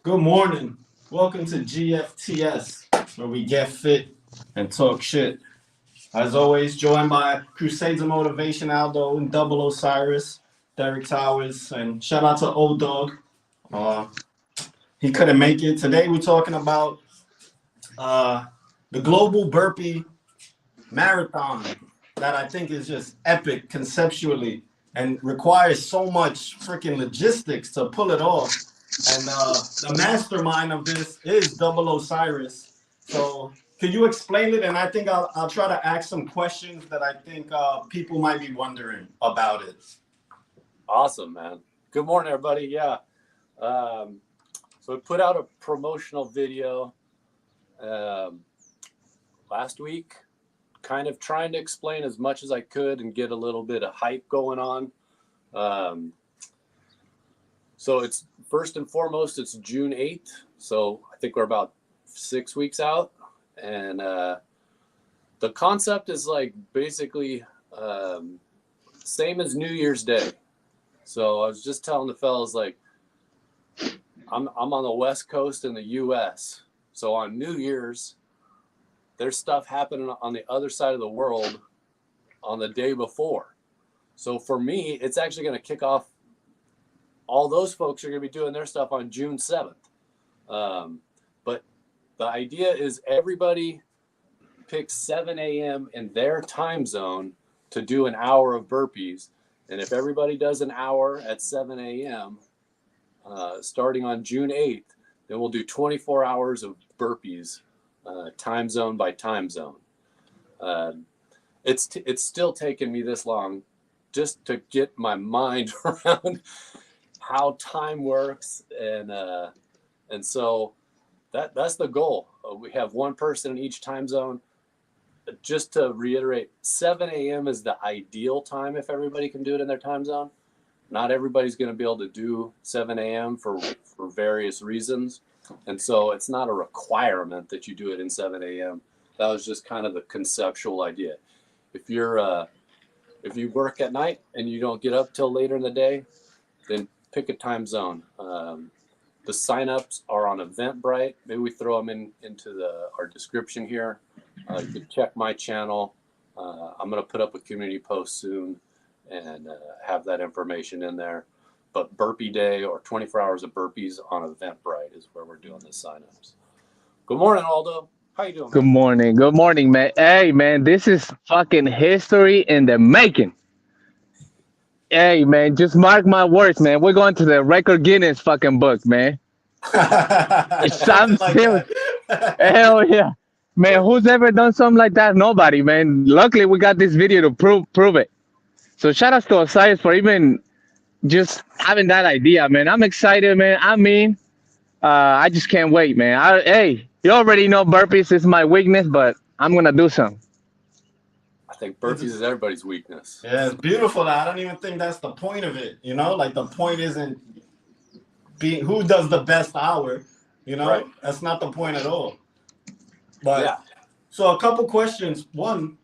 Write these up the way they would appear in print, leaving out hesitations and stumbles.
Good morning. Welcome to GFTS, where we get fit and talk shit. As always, joined by Crusades of Motivation Aldo and Double Osiris, Derek Towers, and shout out to Old Dog. Uh, he couldn't make it. Today we're talking about uh, the Global Burpee Marathon that I think is just epic conceptually and requires so much freaking logistics to pull it off. And the mastermind of this is Double Osiris. So can you explain it? And I think I'll try to ask some questions that I think people might be wondering about it. Awesome, man. Good morning, everybody. Yeah. So we put out a promotional video last week, kind of trying to explain as much as I could and get a little bit of hype going on. So it's first and foremost, it's June 8th. So I think we're about 6 weeks out. And the concept is like basically same as New Year's Day. So I was just telling the fellas, like, I'm on the West Coast in the US. So on New Year's, there's stuff happening on the other side of the world on the day before. So for me, it's actually going to kick off. All those folks are going to be doing their stuff on June 7th. But the idea is everybody picks 7 a.m. in their time zone to do an hour of burpees. And if everybody does an hour at 7 a.m., starting on June 8th, then we'll do 24 hours of burpees, time zone by time zone. It's still taken me this long just to get my mind around how time works, and so that's the goal. We have one person in each time zone. Just to reiterate, 7 a.m. is the ideal time if everybody can do it in their time zone. Not everybody's going to be able to do 7 a.m. for various reasons. And so it's not a requirement that you do it in 7 a.m. That was just kind of the conceptual idea. If you work at night and you don't get up till later in the day, then pick a time zone. The signups are on Eventbrite. Maybe we throw them into our description here. You can check my channel. I'm going to put up a community post soon and have that information in there. But Burpee Day or 24 hours of burpees on Eventbrite is where we're doing the signups. Good morning, Aldo. How you doing, man? Good morning. Good morning, man. Hey, man, this is fucking history in the making. Hey, man, just mark my words, man. We're going to the record Guinness fucking book, man. I'm Nothing like serious. that. Hell yeah. Man, who's ever done something like that? Nobody, man. Luckily, we got this video to prove it. So shout out to Osiris for even just having that idea, man. I'm excited, man. I just can't wait, man. Hey, you already know burpees is my weakness, but I'm gonna do some. I think burpees is everybody's weakness. Yeah, it's beautiful. I don't even think that's the point of it. Like the point isn't being who does the best hour. Right. That's not the point at all. But Yeah. So a couple questions. One,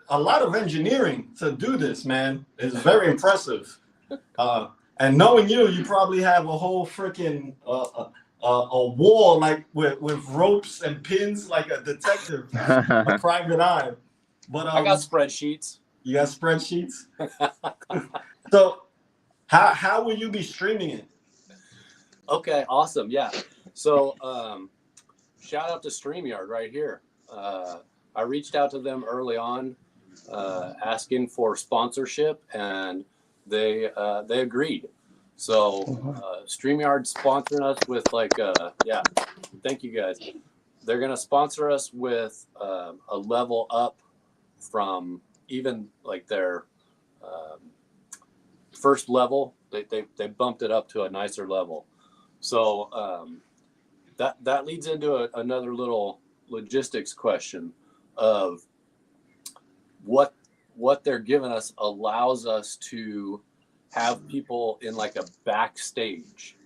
a lot of engineering to do this, man, is very impressive. And knowing you probably have a whole freaking a wall like with ropes and pins like a detective, a private eye. But I got spreadsheets. You got spreadsheets? So how will you be streaming it? Okay, awesome. Yeah. So shout out to StreamYard right here. I reached out to them early on asking for sponsorship, and they agreed. So StreamYard sponsoring us with yeah, thank you guys. They're going to sponsor us with a level up from even like their first level. They bumped it up to a nicer level. So that leads into another little logistics question of what they're giving us allows us to have people in like a backstage.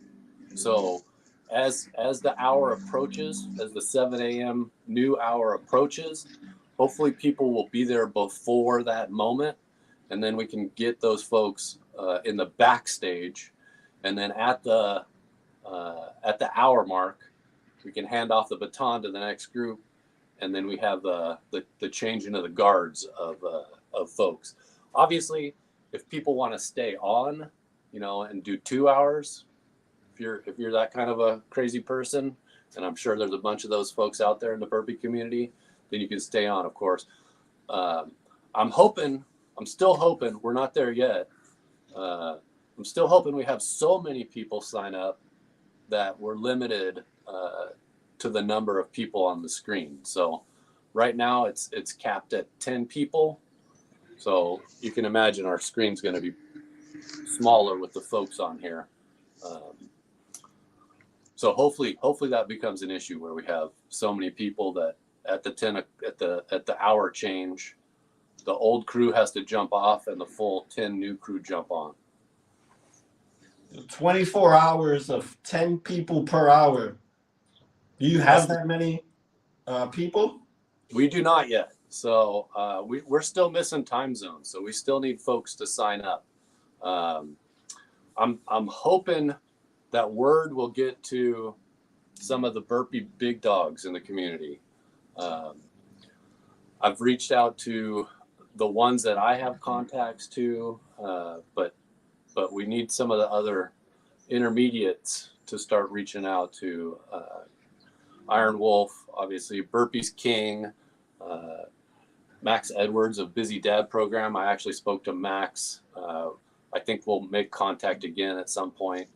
So as the hour approaches, as the 7 a.m. new hour approaches, hopefully people will be there before that moment, and then we can get those folks in the backstage, and then at the at the hour mark, we can hand off the baton to the next group, and then we have the changing of the guards of folks. Obviously, if people want to stay on, and do 2 hours, if you're that kind of a crazy person, and I'm sure there's a bunch of those folks out there in the Burpee community, then you can stay on, of course. I'm still hoping, we're not there yet. I'm still hoping we have so many people sign up that we're limited to the number of people on the screen. So right now it's capped at 10 people. So you can imagine our screen's going to be smaller with the folks on here. So hopefully that becomes an issue where we have so many people that at the hour change, the old crew has to jump off and the full 10 new crew jump on. 24 hours of 10 people per hour. Do you have that many people? We do not yet. So we're still missing time zones. So we still need folks to sign up. I'm hoping that word will get to some of the Burpee big dogs in the community. I've reached out to the ones that I have contacts to, but we need some of the other intermediates to start reaching out to. Iron Wolf, obviously, Burpee's King, Max Edwards of Busy Dad Program. I actually spoke to Max. I think we'll make contact again at some point.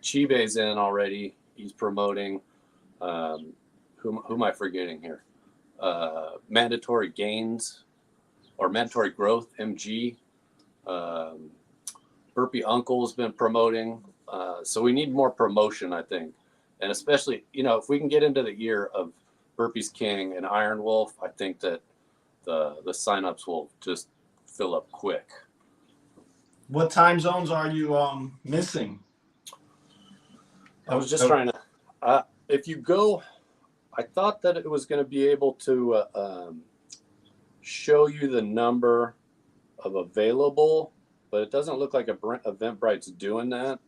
Chibe's in already. He's promoting. Who am I forgetting here? Mandatory Gains or Mandatory Growth, MG. Burpee Uncle's been promoting. So we need more promotion, I think. And especially, if we can get into the ear of Burpee's King and Iron Wolf, I think that the signups will just fill up quick. What time zones are you missing? I was just trying to, if you go, I thought that it was going to be able to show you the number of available, but it doesn't look like Eventbrite's doing that.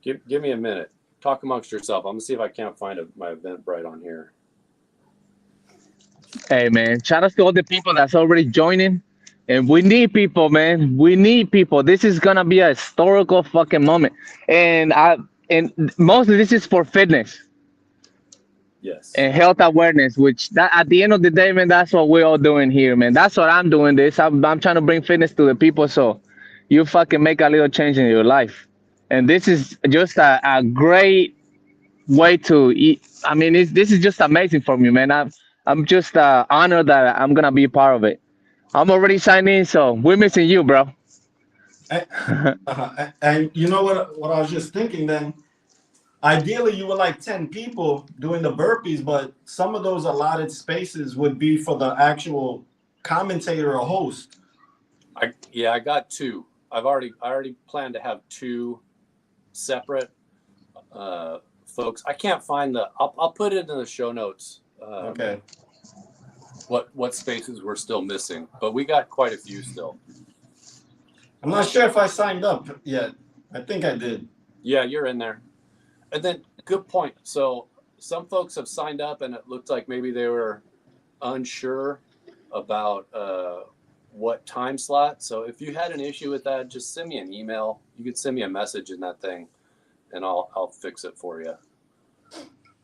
Give me a minute. Talk amongst yourself. I'm gonna see if I can't find my Eventbrite on here. Hey man, shout out to all the people that's already joining. And we need people, man. We need people. This is gonna be a historical fucking moment. And mostly this is for fitness Yes. and health awareness, which that at the end of the day, man, that's what we're all doing here, man. That's what I'm doing this. I'm trying to bring fitness to the people so you fucking make a little change in your life. And this is just a great way to eat. I mean, this is just amazing for me, man. I'm just honored that I'm gonna be part of it. I'm already signed in, so we're missing you, bro. And you know what I was just thinking then? Ideally, you would like 10 people doing the burpees, but some of those allotted spaces would be for the actual commentator or host. I got 2. I already planned to have 2 separate folks. I can't find I'll put it in the show notes. Okay. What spaces we're still missing, but we got quite a few still. I'm not sure if I signed up yet. I think I did. Yeah, you're in there. And then good point. So some folks have signed up and it looked like maybe they were unsure about what time slot. So if you had an issue with that, just send me an email. You could send me a message in that thing and I'll fix it for you.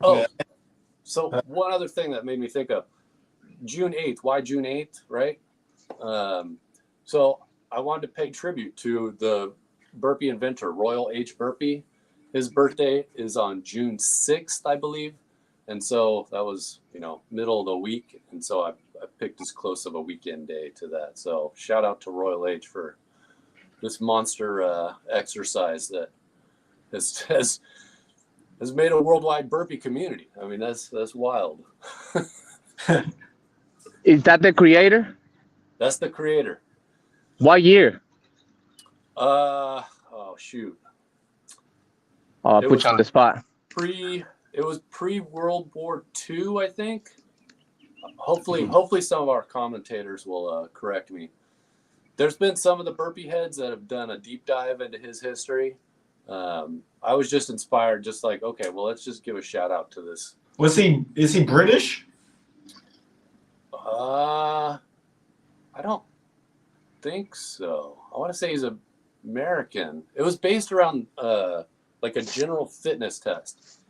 Oh, yeah. So one other thing that made me think of June 8th. Why June 8th, right? So I wanted to pay tribute to the Burpee inventor, Royal H. Burpee. His birthday is on June 6th, I believe. And so that was, middle of the week. And so I picked as close of a weekend day to that. So shout out to Royal H for this monster exercise that has made a worldwide burpee community. I mean, that's wild. Is that the creator? That's the creator. What year? Oh shoot. I'll put you on the spot. It was pre-World War II, I think. Hopefully some of our commentators will correct me. there's been some of the burpee heads that have done a deep dive into his history. I was just inspired, just like, okay, well, let's just give a shout out to this. Is he British? I don't think so. I want to say he's American. It was based around like a general fitness test.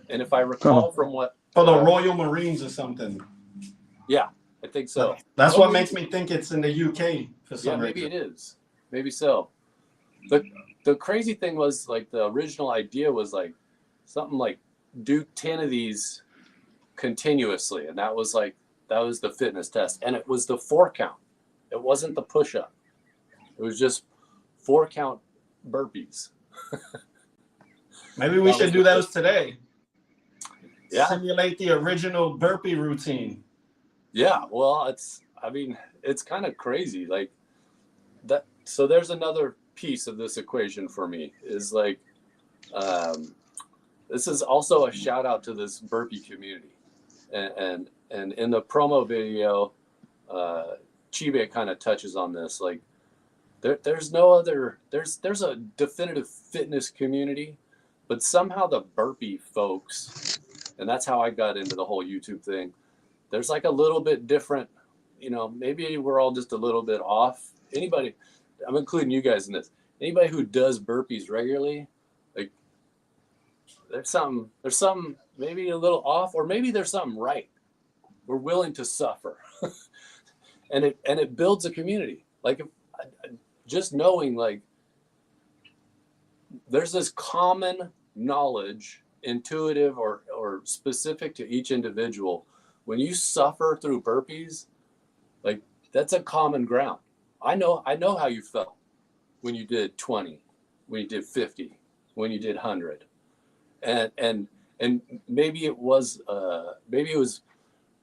And if I recall from what... For the Royal Marines or something. Yeah, I think so. That's what makes me think it's in the UK for some reason. Maybe it is. Maybe so. The crazy thing was, like, the original idea was like something like do 10 of these continuously, and that was the fitness test, and it was the 4 count. It wasn't the push up. It was just 4 count burpees. Maybe we should do those today. Yeah. Simulate the original burpee routine. Yeah, well, it's kind of crazy, like that. So there's another piece of this equation for me, is like, this is also a shout out to this burpee community, and in the promo video, Chibe kind of touches on this. Like, there's no other, there's a definitive fitness community, but somehow the burpee folks, and that's how I got into the whole YouTube thing, there's like a little bit different, maybe we're all just a little bit off. Anybody, I'm including you guys in this, anybody who does burpees regularly, like, there's something maybe a little off, or maybe there's something right. We're willing to suffer. and it builds a community. Like, just knowing, like, there's this common knowledge, intuitive or specific to each individual. When you suffer through burpees, like, that's a common ground. I know how you felt when you did 20, when you did 50, when you did 100, and maybe it was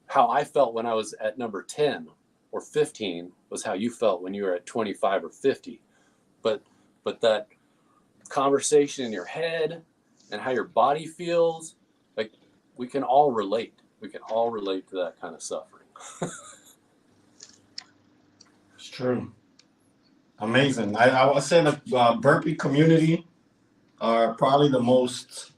how I felt when I was at number 10 or 15 was how you felt when you were at 25 or 50, but that conversation in your head and how your body feels, like, we can all relate. We can all relate to that kind of suffering. It's true. Amazing. I would say the burpee community are probably the most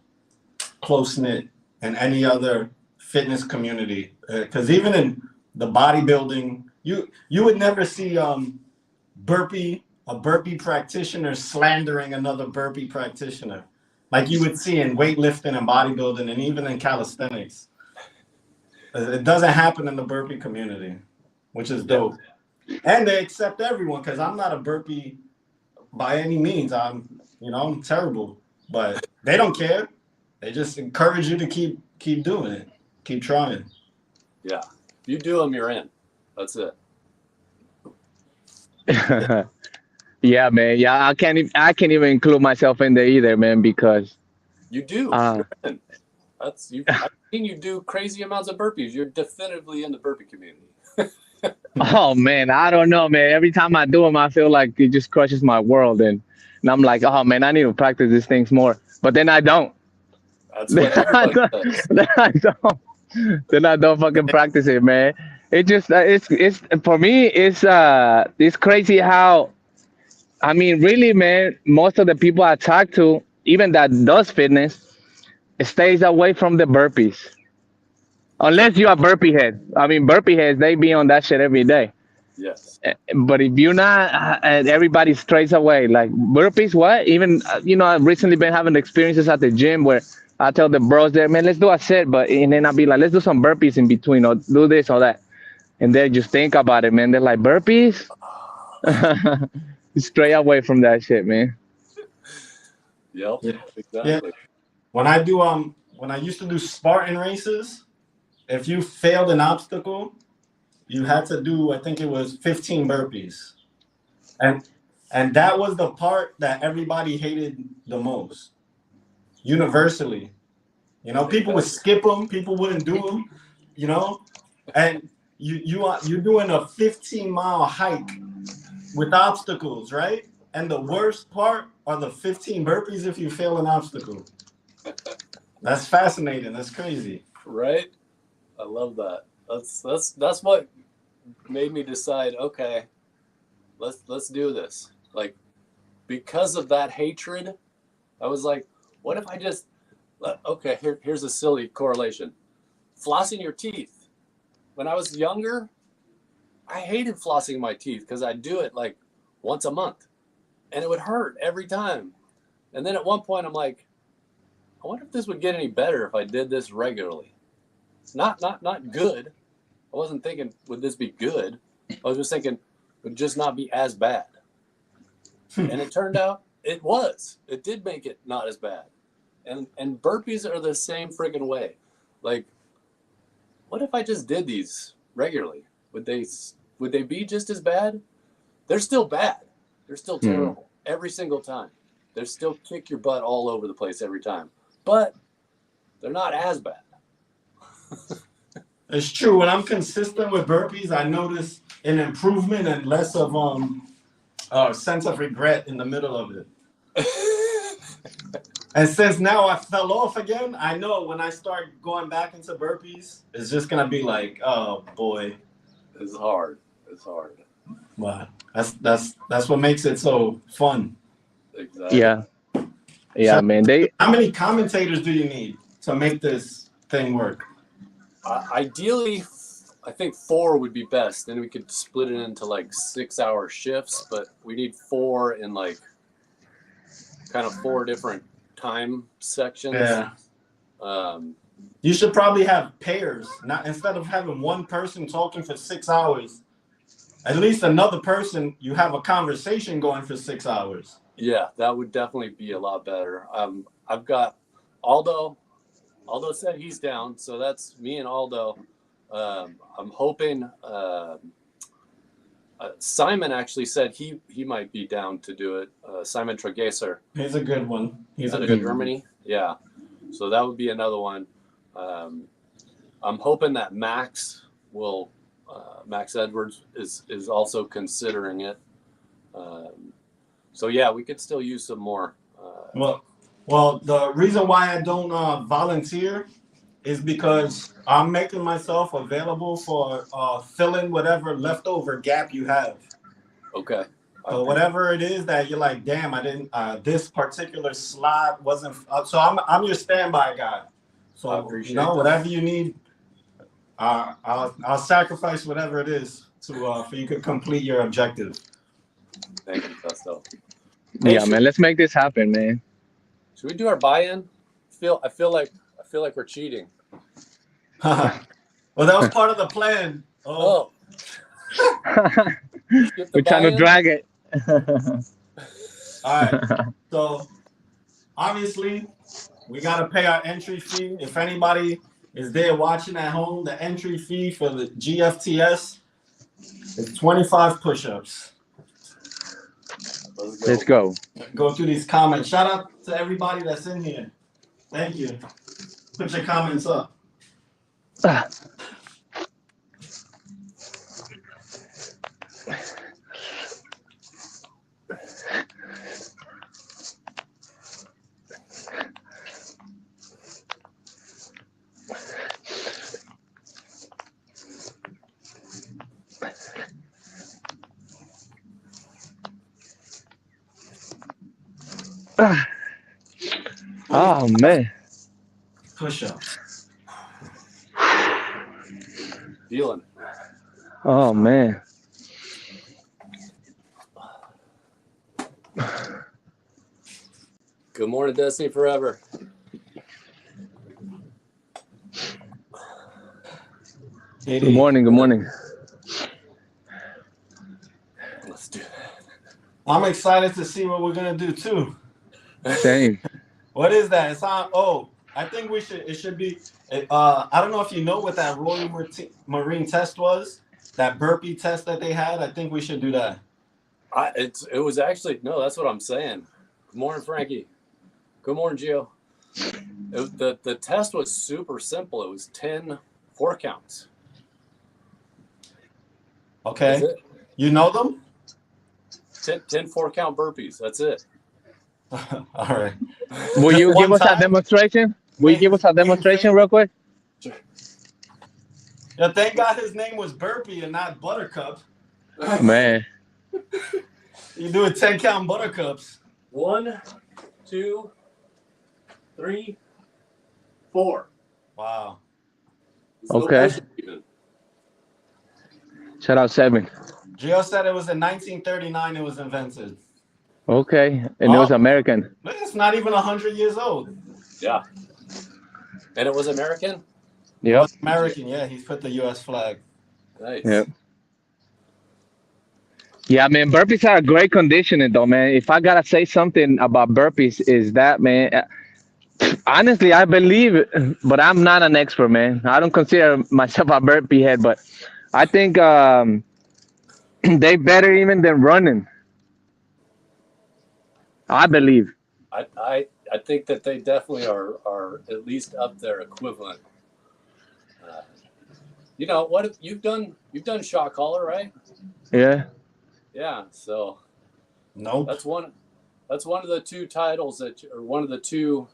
close-knit in any other fitness community. Because even in the bodybuilding, you would never see a burpee practitioner slandering another burpee practitioner, like you would see in weightlifting and bodybuilding, and even in calisthenics. It doesn't happen in the burpee community, which is dope. And they accept everyone, because I'm not a burpee by any means. I'm terrible, but they don't care. They just encourage you to keep doing it, keep trying. Yeah, if you do them, you're in. That's it. Yeah, man. Yeah, I can't even include myself in there either, man, because you do. I think you do crazy amounts of burpees. You're definitively in the burpee community. Oh man, I don't know, man. Every time I do them, I feel like it just crushes my world, and I'm like, oh man, I need to practice these things more. But then I don't. That's what everybody says. Then I don't fucking practice it, man. It just it's for me. It's crazy how, I mean, really, man. Most of the people I talk to, even that does fitness, stays away from the burpees. Unless you are burpee head. I mean, burpee heads, they be on that shit every day. Yes. But if you're not, everybody strays away. Like, burpees, what? Even, I've recently been having experiences at the gym where I tell the bros there, man, let's do a set. And then I'll be like, let's do some burpees in between, or do this or that. And they just think about it, man. They're like, burpees? Stray away from that shit, man. Yep, yeah. Exactly. Yeah. When I used to do Spartan races, if you failed an obstacle, you had to do, I think it was 15 burpees. And that was the part that everybody hated the most, universally. People would skip them, people wouldn't do them, and you're doing a 15-mile hike with obstacles, right? And the worst part are the 15 burpees if you fail an obstacle. That's fascinating. That's crazy. Right? I love that. That's what made me decide, okay, let's do this. Like, because of that hatred, I was like, what if I just, okay, here's a silly correlation. Flossing your teeth. When I was younger, I hated flossing my teeth because I'd do it like once a month and it would hurt every time. And then at one point I'm like, I wonder if this would get any better if I did this regularly. Not good. I wasn't thinking, would this be good? I was just thinking, it would just not be as bad. And it turned out it was. It did make it not as bad. And burpees are the same friggin' way. Like, what if I just did these regularly? Would they be just as bad? They're still bad. They're still terrible every single time. They still kick your butt all over the place every time. But they're not as bad. It's true. When I'm consistent with burpees, I notice an improvement and less of sense of regret in the middle of it. And since now I fell off again, I know when I start going back into burpees, it's just gonna be like, oh boy, it's hard. It's hard. Wow, that's what makes it so fun. Exactly. Yeah, So, man. how many commentators do you need to make this thing work? Ideally, I think 4 would be best. Then we could split it into like 6-hour shifts, but we need 4 in like kind of 4 different time sections. Yeah. You should probably have pairs, not instead of having one person talking for 6 hours. At least another person, you have a conversation going for 6 hours. Yeah, that would definitely be a lot better. I've got Aldo. Aldo said he's down, so that's me and Aldo. I'm hoping Simon actually said he might be down to do it. Simon Tregeser. He's a good one. He's out of Germany. Yeah, so that would be another one. I'm hoping that Max Edwards is also considering it. So yeah, we could still use some more. Well, the reason why I don't volunteer is because I'm making myself available for filling whatever leftover gap you have. Okay. So whatever it is that you're like, damn, I didn't. This particular slot wasn't. So I'm your standby guy. So whatever you need, I'll sacrifice whatever it is to for you to complete your objective. Thank you, Festo. Yeah, man. Let's make this happen, man. Should we do our buy-in? I feel like we're cheating. Well, that was part of the plan. Oh. We're trying to drag it. All right. So obviously, we got to pay our entry fee. If anybody is there watching at home, the entry fee for the GFTS is 25 push-ups. Let's go. Go through these comments. Shout out to everybody that's in here. Thank you. Put your comments up. Oh man. Push-ups. Feeling. Oh man. Good morning, Destiny Forever. Good morning. Good morning. Let's do that. I'm excited to see what we're gonna do too. Same. What is that? It's on. Oh, I think we should. It should be. I don't know if you know what that Royal Marine test was. That burpee test that they had. I think we should do that. It was actually no. That's what I'm saying. Good morning, Frankie. Good morning, Gio. The test was super simple. It was 10 4 counts. Okay. You know them? 10 4 count burpees. That's it. All right. Will you give us a demonstration? Will you give us a demonstration real quick? Sure. Yeah, thank God his name was Burpee and not Buttercup. Man. You do a 10-count buttercups. 1, 2, 3, 4. Wow. There's no Okay. pushing even. Shout out 7. Gio said it was in 1939 it was invented. Okay. And it was American. It's not even 100 years old. Yeah. And it was American? It Yep. was American, yeah. He put the U.S. flag. Nice. Yep. Yeah, man, burpees are a great conditioning, though, man. If I gotta say something about burpees, is that, man, honestly, I believe, but I'm not an expert, man. I don't consider myself a burpee head, but I think they better even than running. I believe. I think that they definitely are at least up there equivalent. You know what? You've done shot caller, right? Yeah. Yeah. So Nope. that's one of the 2 titles or one of the 2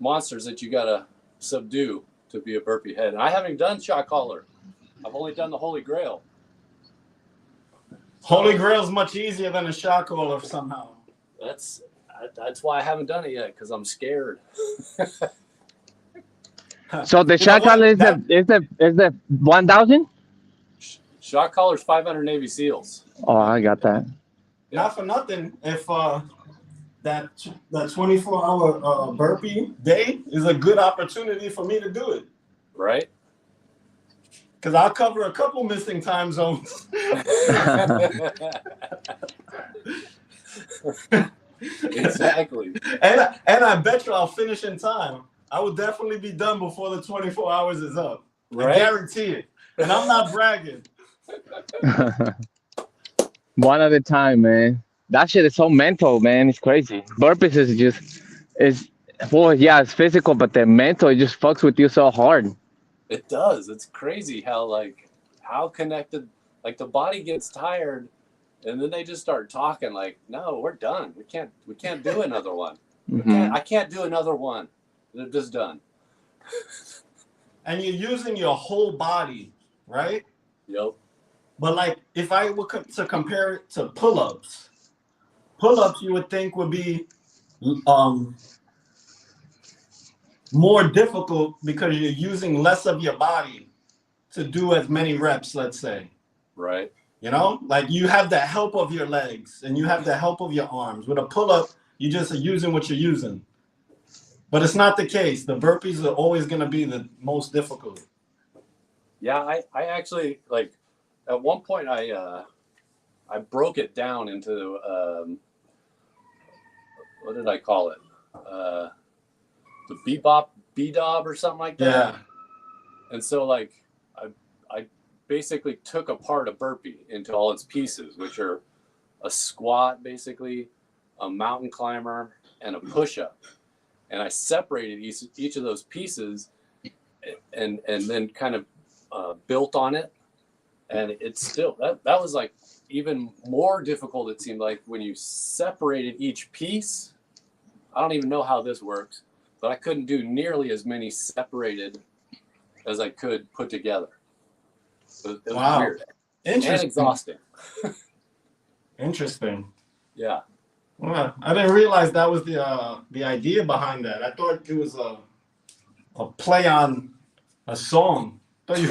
monsters that you gotta subdue to be a burpee head. And I haven't done shot caller. I've only done the Holy Grail. Holy Grail's much easier than a shot caller somehow. That's why I haven't done it yet, because I'm scared. So the shot collar is the 1,000? Shot caller's 500 Navy SEALs. Oh, I got that. Not for nothing. If that 24-hour burpee day is a good opportunity for me to do it. Right? Because I'll cover a couple missing time zones. Exactly. And I bet you I'll finish in time. I will definitely be done before the 24 hours is up. Right? I guarantee it. And I'm not bragging. One at a time, man. That shit is so mental, man. It's crazy. Burpees is well, yeah, it's physical, but the mental, it just fucks with you so hard. It does. It's crazy how connected, like the body gets tired and then they just start talking like, no, we're done. We can't do another one. I can't do another one. They're just done. And you're using your whole body, right? Yep. But like, if I were to compare it to pull-ups you would think would be more difficult because you're using less of your body to do as many reps, let's say. Right. You know, like you have the help of your legs and you have the help of your arms. With a pull-up, you just are using what you're using. But it's not the case. The burpees are always going to be the most difficult. Yeah, I actually, like, at one point I broke it down into what did I call it? The B-Dob or something like that. Yeah. And so like I basically took apart a burpee into all its pieces, which are a squat, basically, a mountain climber, and a push-up. And I separated each of those pieces and then kind of built on it. And it's still, that was like even more difficult, it seemed like, when you separated each piece. I don't even know how this works, but I couldn't do nearly as many separated as I could put together. It was Wow. weird. Interesting. And exhausting. Interesting. Yeah. Well, I didn't realize that was the idea behind that. I thought it was a play on a song. It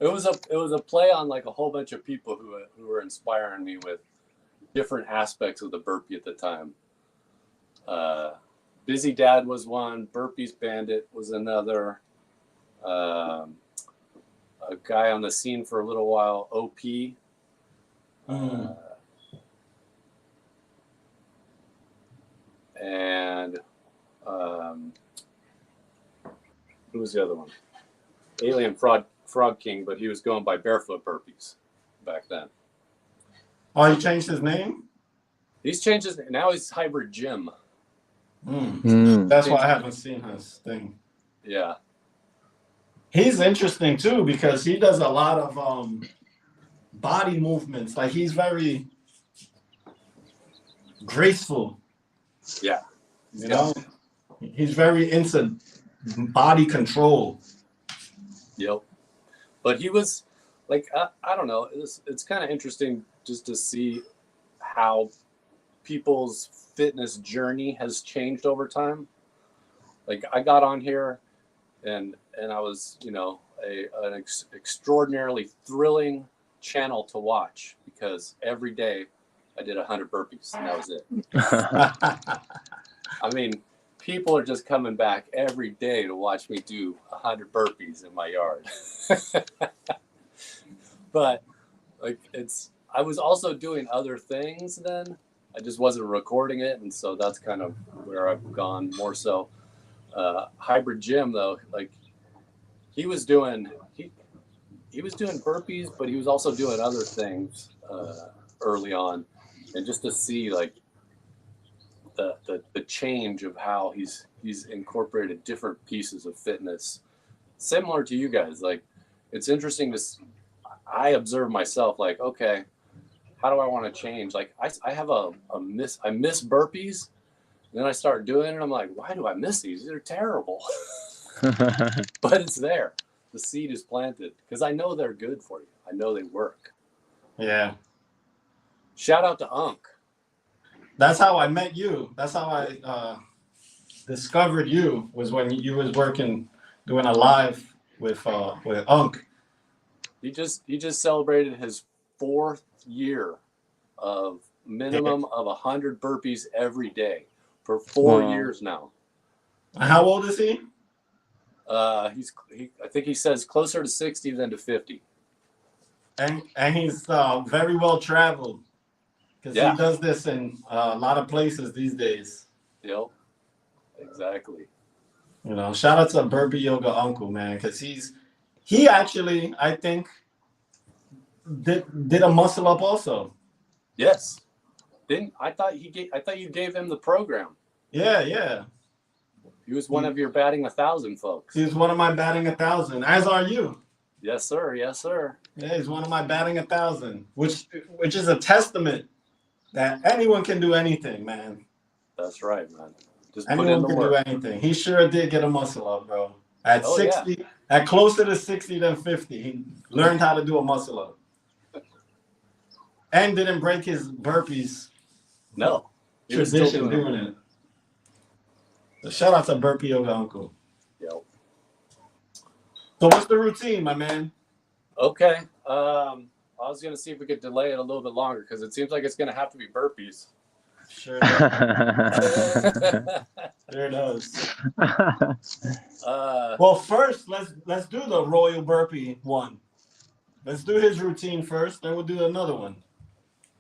was a play on like a whole bunch of people who were inspiring me with different aspects of the burpee at the time. Busy Dad was one. Burpees Bandit was another. A guy on the scene for a little while, OP. And who was the other one? Alien Frog King, but he was going by Barefoot Burpees back then. Oh, he changed his name? He's changed his name. Now he's Hybrid Jim. That's why I haven't seen his thing. Yeah. He's interesting too because he does a lot of body movements. Like he's very graceful. Yeah. You know, he's very into body control. Yep. But he was like I don't know. It's kind of interesting just to see how people's fitness journey has changed over time. Like I got on here, and I was, you know, an extraordinarily thrilling channel to watch because every day I did 100 burpees and that was it. I mean, people are just coming back every day to watch me do 100 burpees in my yard. But like I was also doing other things then. I just wasn't recording it, and so that's kind of where I've gone more so. Hybrid Gym though, like he was doing burpees, but he was also doing other things early on, and just to see like the change of how he's incorporated different pieces of fitness, similar to you guys. Like it's interesting to I observe myself like, okay, how do I want to change? Like I have I miss burpees. And then I start doing it. I'm like, why do I miss these? They're terrible. But it's there. The seed is planted because I know they're good for you. I know they work. Yeah. Shout out to Unk. That's how I met you. That's how I discovered you, was when you was working, doing a live with Unk. He just celebrated his 4th year of minimum of 100 burpees every day for 4 years now. How old is he? I think he says closer to 60 than to 50. And he's very well traveled, because he does this in a lot of places these days. Yep, exactly. You know, shout out to Burpee Yoga Uncle, man, because he actually, I think, did a muscle up also. Yes. I thought you gave him the program. Yeah. He was one of your batting 1,000 folks. He's one of my batting 1,000, as are you. Yes, sir. Yes, sir. Yeah, he's one of my batting 1,000, which is a testament that anyone can do anything, man. That's right, man. Just anyone can do anything. He sure did get a muscle up, bro. At 60, at closer to 60 than 50, he learned how to do a muscle up. And didn't break his burpees. No. Tradition doing it. So shout out to Burpee Yoga Uncle. Yep. So what's the routine, my man? Okay. I was going to see if we could delay it a little bit longer because it seems like it's going to have to be burpees. Sure does. Sure does. Well, first, let's do the Royal Burpee one. Let's do his routine first, then we'll do another one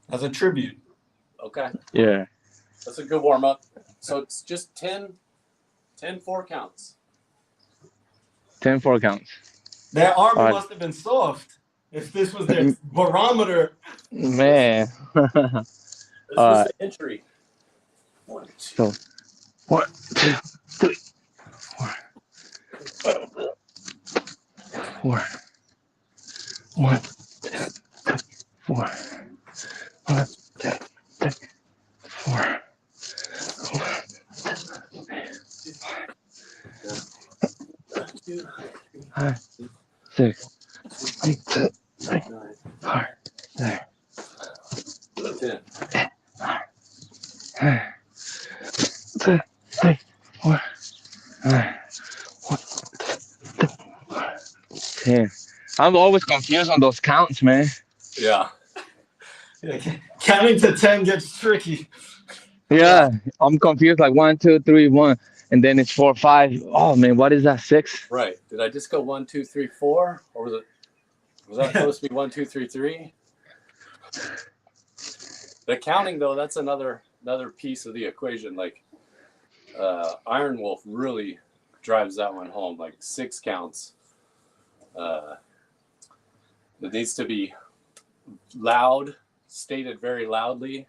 as a tribute. Okay. Yeah. That's a good warm-up. So it's just 10 4 counts. 10 4 counts. Their arm must have been soft if this was their barometer. Man. This was the entry. 1, 2. 1, 2, 3, 4. 4. 1, 2, 3, 4. 1, 2, 3, 4. 5, 6, 7, 8, 9, 10. 2, 3, 4, 10. I'm always confused on those counts, man. Yeah. Counting to 10 gets tricky. Yeah, I'm confused. Like 1, 2, 3, 1, and then it's 4, 5. Oh man, what is that? 6? Right. Did I just go 1, 2, 3, 4, or was that supposed to be 1, 2, 3, 3? The counting though, that's another piece of the equation. Like Iron Wolf really drives that one home. Like 6 counts. It needs to be loud, stated very loudly,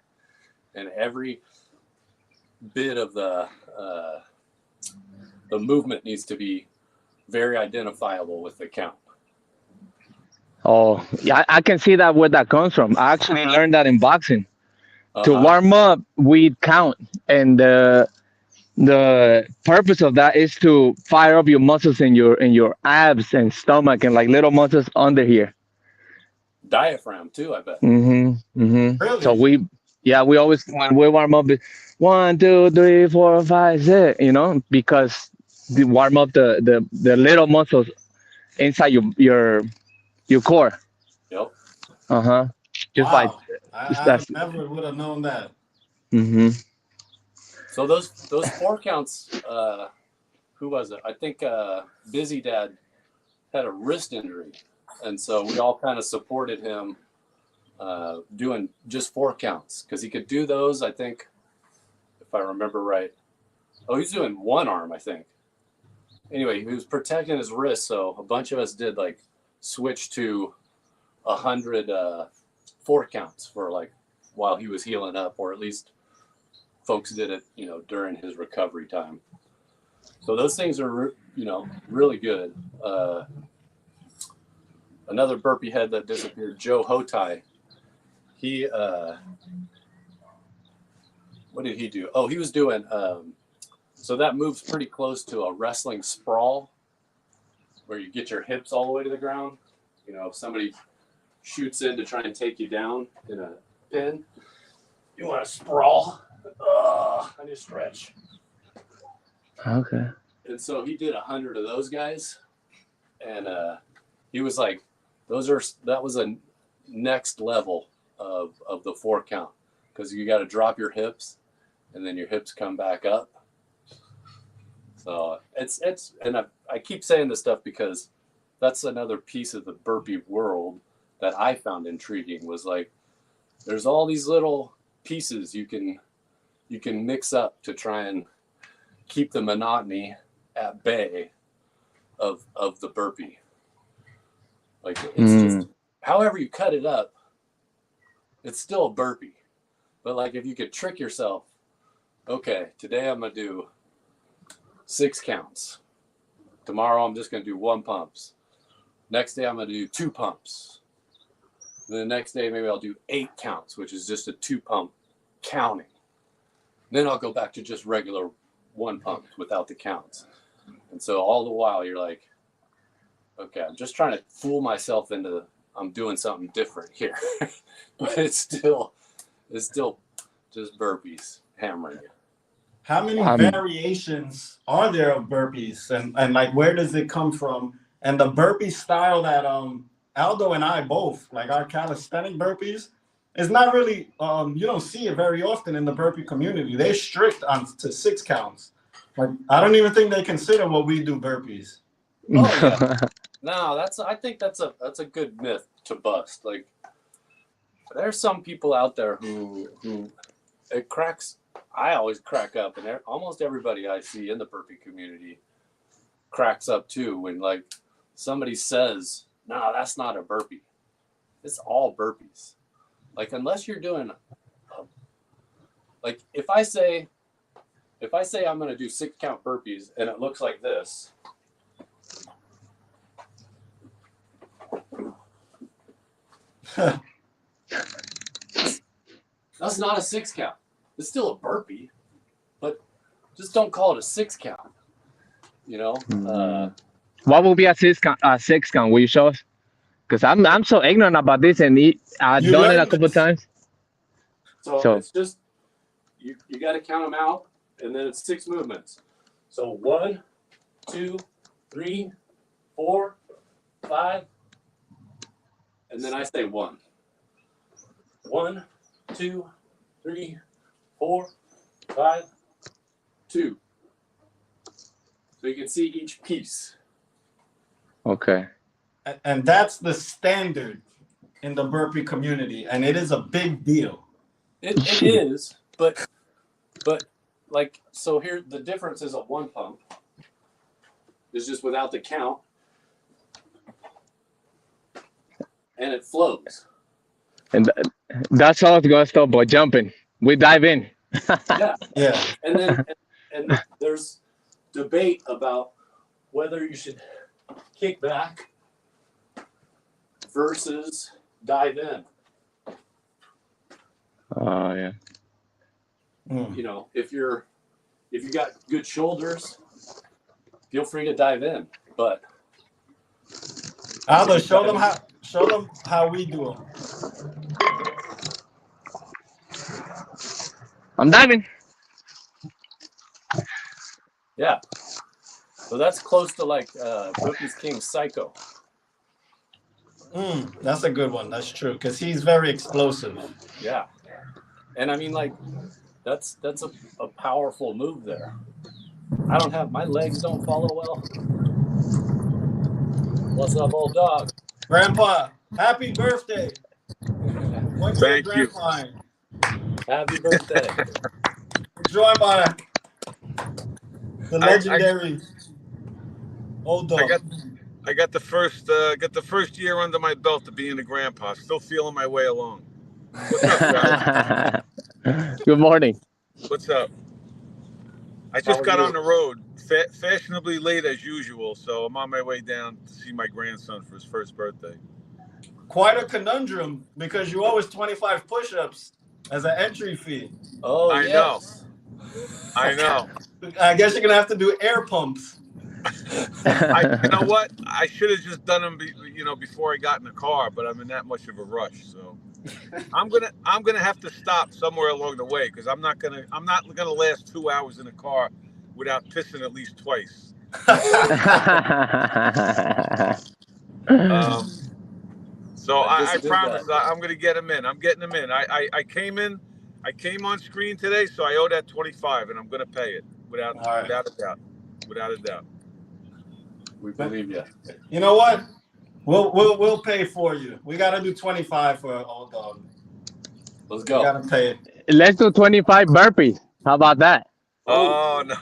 and every bit of the movement needs to be very identifiable with the count. Oh, yeah, I can see that where that comes from. I actually learned that in boxing. To warm up, we count, and the purpose of that is to fire up your muscles in your abs and stomach and like little muscles under here. diaphragm too, I bet. Really? So we always when we warm up, it, 1, 2, 3, 4, 5, 6. You know, because the warm up the little muscles inside your core. Yep. Just by Wow. I that's. never would have known that. So those 4 counts, who was it? I think Busy Dad had a wrist injury, and so we all kind of supported him doing just 4 counts because he could do those. I think, if I remember right. Oh, he's doing 1 arm, I think. Anyway, he was protecting his wrist, so a bunch of us did like switch to 100 4 counts for like while he was healing up, or at least folks did it, you know, during his recovery time. So those things are, you know, really good. Another burpee head that disappeared, Joe Hotai. He, what did he do? Oh, he was doing, so that moves pretty close to a wrestling sprawl where you get your hips all the way to the ground. You know, if somebody shoots in to try and take you down in a pin, you want to sprawl. I need to stretch. Okay. And so he did 100 of those guys, and he was like, that was a next level of the 4 count, because you got to drop your hips, and then your hips come back up. So it's and I keep saying this stuff because that's another piece of the burpee world that I found intriguing, was like, there's all these little pieces you can mix up to try and keep the monotony at bay of the burpee. Like, it's just, however you cut it up, it's still a burpee. But like, if you could trick yourself, okay, today I'm gonna do 6 counts. Tomorrow I'm just gonna do 1 pumps. Next day I'm gonna do 2 pumps. Then the next day maybe I'll do 8 counts, which is just a 2 pump counting. Then I'll go back to just regular 1 pump without the counts. And so all the while you're like, okay, I'm just trying to fool myself into I'm doing something different here. But it's still just burpees hammering you. How many variations are there of burpees, and like, where does it come from? And the burpee style that Aldo and I both, like, our calisthenic burpees, is not really you don't see it very often in the burpee community. They're strict on to 6 counts. Like, I don't even think they consider what we do burpees. Oh yeah. No, I think that's a good myth to bust. Like, there's some people out there who it cracks. I always crack up, and almost everybody I see in the burpee community cracks up too when, like, somebody says, "No, that's not a burpee." It's all burpees. Like, unless you're doing, like, if I say I'm going to do 6 count burpees and it looks like this. That's not a 6 count. It's still a burpee, but just don't call it a 6 count. You know. What will be a 6 count? Will you show us? Because I'm so ignorant about this, and I've done it a couple times. So it's just you got to count them out, and then it's 6 movements. So 1, 2, 3, 4, 5, and then I say 1. 1, 2, 3, 4, 5, 2. So you can see each piece. Okay. And that's the standard in the burpee community, and it is a big deal. It is, but like, so here the difference is a 1 pump is just without the count, and it flows. And that's all it's gonna stop by jumping. We dive in. Yeah. And then and there's debate about whether you should kick back versus dive in. Oh yeah. You know, if you got good shoulders, feel free to dive in. But Aldo, Show them how we do them. I'm diving. Yeah. So that's close to like Burpee's King Psycho. That's a good one. That's true, because he's very explosive. Yeah. And I mean, like, that's a powerful move there. My legs don't follow well. What's up, old dog? Grandpa, happy birthday. When's your Thank you. grandpa? Happy birthday. Joined by the legendary old dog. I got the first year under my belt of being a grandpa. Still feeling my way along. What's up, guys? Good morning. What's up? I just got on the road, fashionably late as usual, so I'm on my way down to see my grandson for his first birthday. Quite a conundrum, because you owe us 25 push-ups as an entry fee. Oh, I know. I know. I guess you're gonna have to do air pumps. You know what? I should have just done them, before I got in the car. But I'm in that much of a rush, so I'm gonna have to stop somewhere along the way, because I'm not gonna last 2 hours in a car without pissing at least twice. So I promise I'm gonna get them in. I'm getting them in. I came on screen today, so I owe that 25, and I'm gonna pay it without a doubt. We believe you. You know what? We'll pay for you. We gotta do 25 for old dog. Let's go. We gotta pay it. Let's do 25 burpees. How about that? Oh no!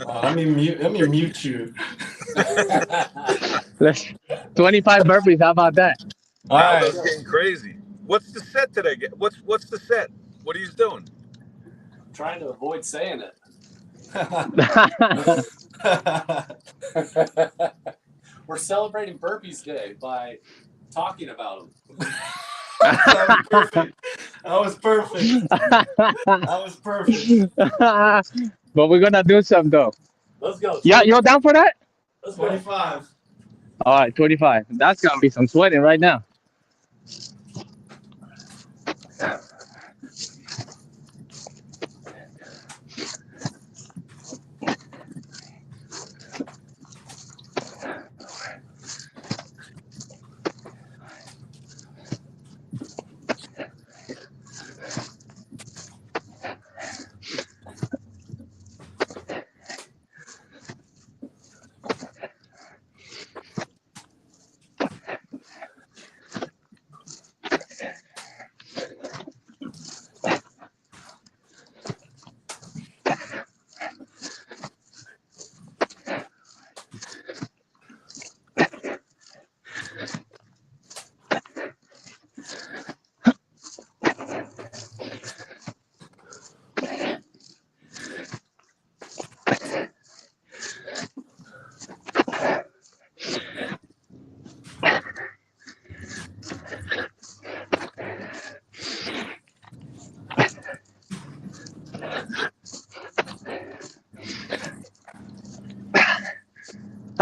Let me mute you. Let's 25 burpees. How about that? All Wow, right. that's getting crazy. What's the set today? What's the set? What are you doing? I'm trying to avoid saying it. We're celebrating Burpees Day by talking about them. That was perfect. That was perfect. But we're gonna do some though. Let's go. Yeah, you're down for that? Let's go. 25. All right, 25. That's gonna be some sweating right now.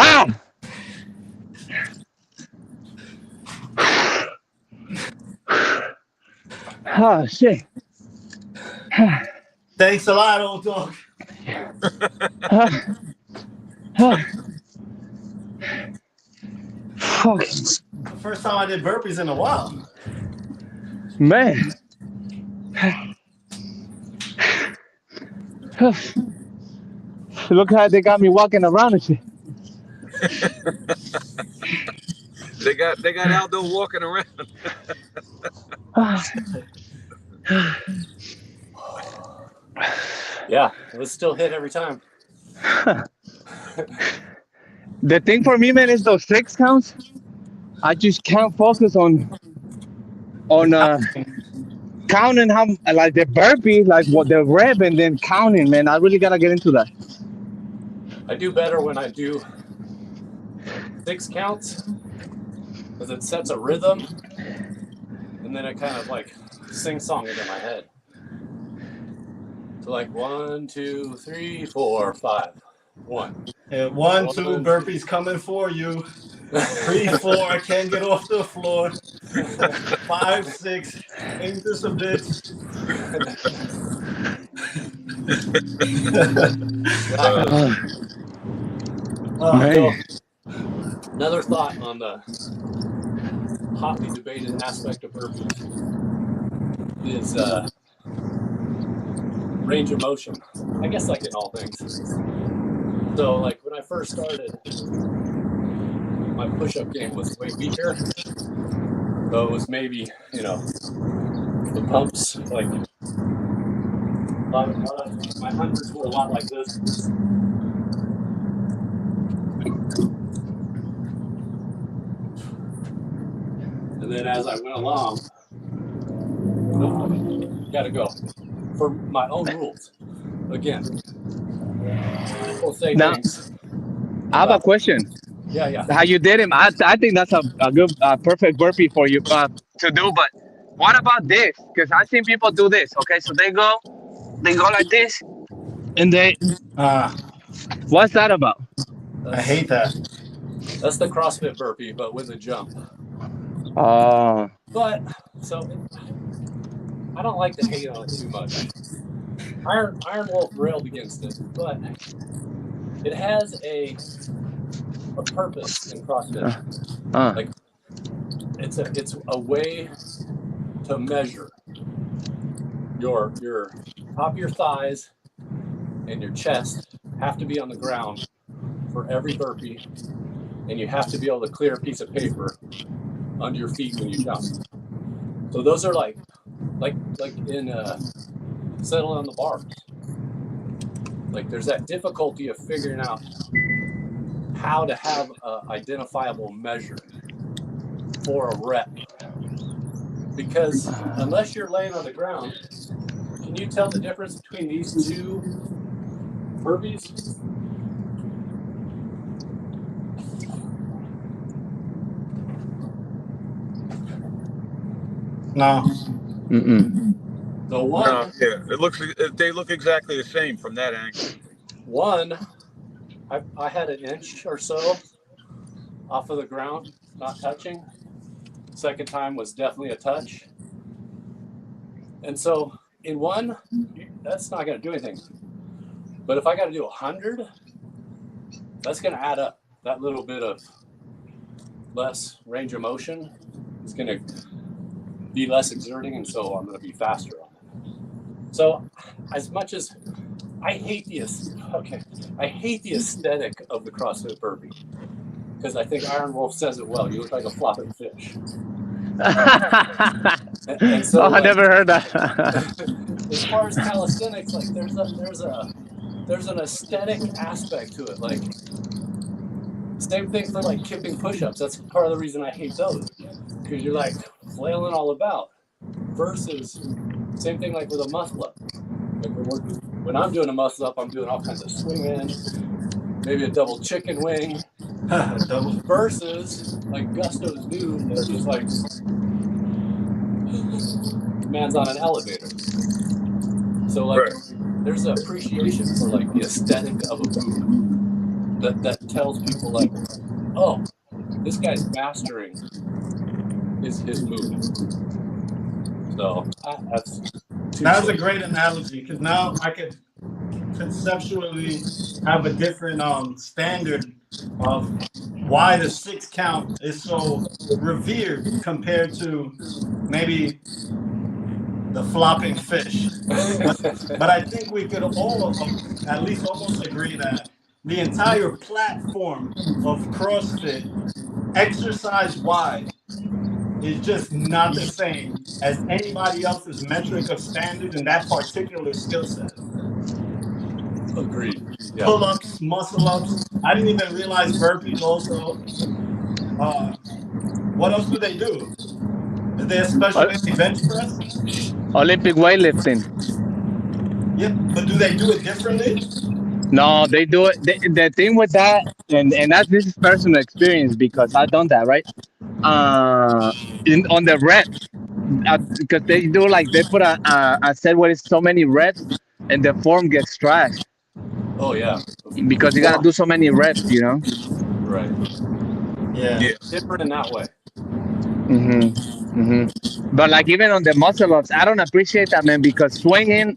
Ah! Oh shit. Thanks a lot, old dog. Fuck. First time I did burpees in a while. Man. Look how they got me walking around and shit. They got Aldo walking around. Yeah, let's still hit every time. The thing for me, man, is those 6 counts. I just can't focus on counting how, like, the burpee, like what the rep, and then counting, man. I really gotta get into that. I do better when I do 6 counts, because it sets a rhythm, and then it kind of like sing-song it in my head. So like 1, 2, 3, 4, 5. 1. Yeah, 1, 2 burpees coming for you. 3, 4, can't get off the floor. 5, 6, ain't this a bitch? Man. So, another thought on the hotly debated aspect of burpees is range of motion. I guess like in all things. So like when I first started, my push-up game was way weaker. So it was maybe, the pumps, like my hundreds were a lot like this. And then as I went along, gotta go for my own rules. Again, people say Now, things. I have a question. Yeah. How you did him? I think that's a good, perfect burpee for you to do. But what about this? Because I've seen people do this. Okay, so they go like this, and what's that about? I hate that. That's the CrossFit burpee, but with a jump. Oh. But so I don't like to hate on it too much. Iron Wolf railed against it, but it has a purpose in CrossFit. Like it's a way to measure your top of your thighs and your chest have to be on the ground for every burpee, and you have to be able to clear a piece of paper under your feet when you jump. So those are like in settle on the bars. Like there's that difficulty of figuring out how to have an identifiable measure for a rep. Because unless you're laying on the ground, can you tell the difference between these two burpees? No. The one, they look exactly the same from that angle. One, I had an inch or so off of the ground, not touching. Second time was definitely a touch. And so in one, that's not going to do anything. But if I got to do 100, that's going to add up. That little bit of less range of motion is going to be less exerting, and so I'm going to be faster on it. So as much as I hate the aesthetic of the CrossFit burpee, because I think Iron Wolf says it well. You look like a flopping fish. and so, I never heard that. As far as calisthenics, like there's an aesthetic aspect to it. Like same thing for like kipping push-ups. That's part of the reason I hate those, because you're like flailing all about. Versus same thing like with a muscle up. Like when I'm doing a muscle up, I'm doing all kinds of swinging, maybe a double chicken wing. Versus like Gusto's do, they're just like man's on an elevator. So like there's an appreciation for like the aesthetic of a movement that tells people like, oh, this guy's mastering his movement. So that's a great analogy, because now I could conceptually have a different standard of why the 6 count is so revered compared to maybe the flopping fish. But I think we could all at least almost agree that the entire platform of CrossFit, exercise-wise, is just not the same as anybody else's metric of standard in that particular skill set. Agreed. Yeah. Pull-ups, muscle-ups. I didn't even realize burpees also. What else do they do? Is there a special bench press? Olympic weightlifting. Yeah, but do they do it differently? No, they do it. The thing with that, and this is personal experience because I've done that, right? On the reps, because they do like they put a set where it's so many reps, and the form gets trashed. Oh yeah. Because you gotta do so many reps, Right. Yeah. Yeah. Different in that way. But like even on the muscle ups, I don't appreciate that, man, because swinging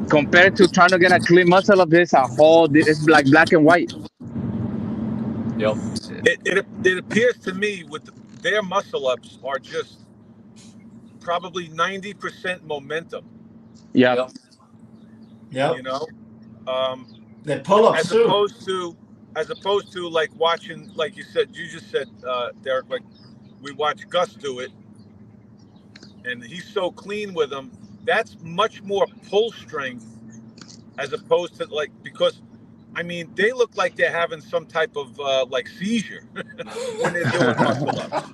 compared to trying to get a clean muscle up, there's a whole. It's like black and white. Yep. It appears to me with their muscle ups are just probably 90% momentum. Yeah. Yep. Yep. You know, um, They pull ups as too. opposed to like watching, like you just said, Derek, like we watch Gus do it, and he's so clean with them. That's much more pull strength as opposed to like, because I mean they look like they're having some type of like seizure when they're doing muscle ups.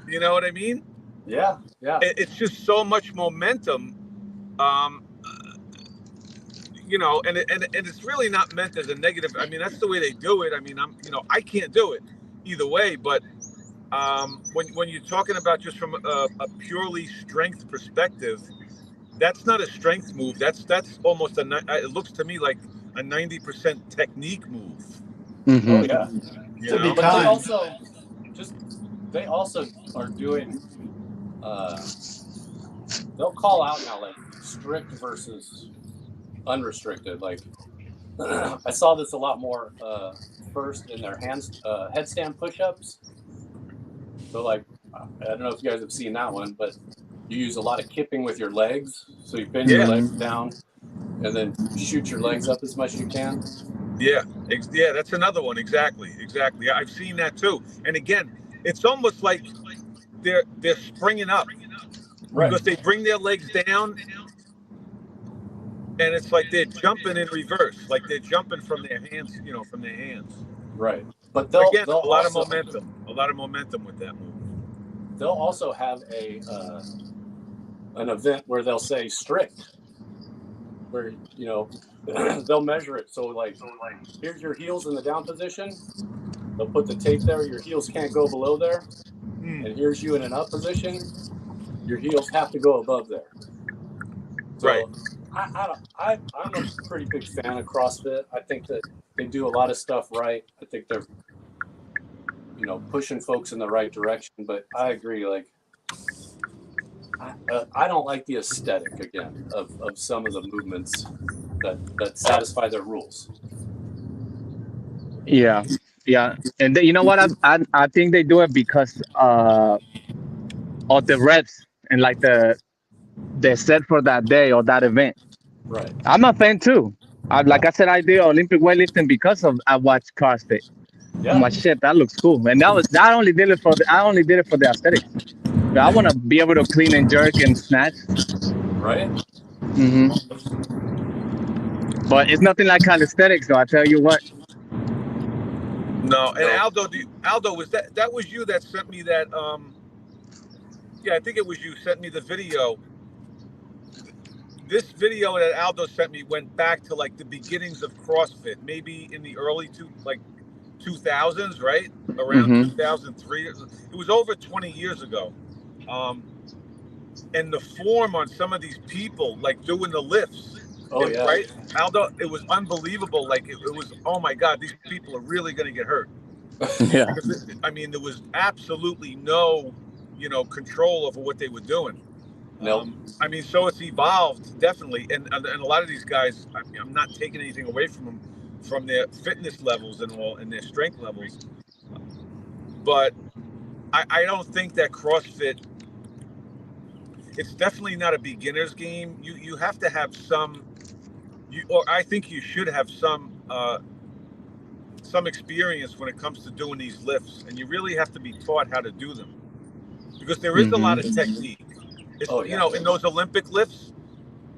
You know what I mean? Yeah. Yeah. It's just so much momentum. You know, and it's really not meant as a negative. I mean, that's the way they do it. I mean, I can't do it either way. But when you're talking about just from a purely strength perspective, that's not a strength move. That's almost it looks to me like a 90% technique move. Oh yeah. To be But kind. they also are doing. They'll call out now like strict versus unrestricted. Like I saw this a lot more first in their headstand push-ups. So like I don't know if you guys have seen that one, but you use a lot of kipping with your legs. So you bend your legs down and then shoot your legs up as much as you can. Yeah, that's another one. Exactly. I've seen that too. And again, it's almost like they're springing up, right? Because they bring their legs down, and it's like they're jumping in reverse, like they're jumping from their hands, from their hands. Right. But they'll a lot also, of momentum with that move. They'll also have an event where they'll say strict, where they'll measure it. So like here's your heels in the down position. They'll put the tape there. Your heels can't go below there. And here's you in an up position. Your heels have to go above there. So right. I'm a pretty big fan of CrossFit. I think that they do a lot of stuff right. I think they're pushing folks in the right direction. But I agree. Like I don't like the aesthetic again of some of the movements that satisfy their rules. Yeah, and you know what? I think they do it because of the reps and like the set for that day or that event. Right. I'm a fan too. Like I said, I did Olympic weightlifting because I watched CrossFit. Yeah. I'm like, shit, that looks cool. And I only did it for the aesthetics. I want to be able to clean and jerk and snatch. Right. But it's nothing like calisthenics, though. I tell you what. No, and Aldo, was that was you that sent me that? Yeah, I think it was you sent me the video. This video that Aldo sent me went back to like the beginnings of CrossFit, maybe in the early 2000s, right? Around 2003. It was over 20 years ago. And the form on some of these people, like doing the lifts. Oh, yeah. Right? Aldo, it was unbelievable. Like it was, oh my God, these people are really going to get hurt. Yeah. Because, I mean, there was absolutely no, control over what they were doing. No. I mean, so it's evolved, definitely. And a lot of these guys, I'm not taking anything away from them, from their fitness levels and all, and their strength levels. But I don't think that CrossFit, it's definitely not a beginner's game. You have to have some, or I think you should have some experience when it comes to doing these lifts, and you really have to be taught how to do them, because there is a lot of technique. It's, in those Olympic lifts,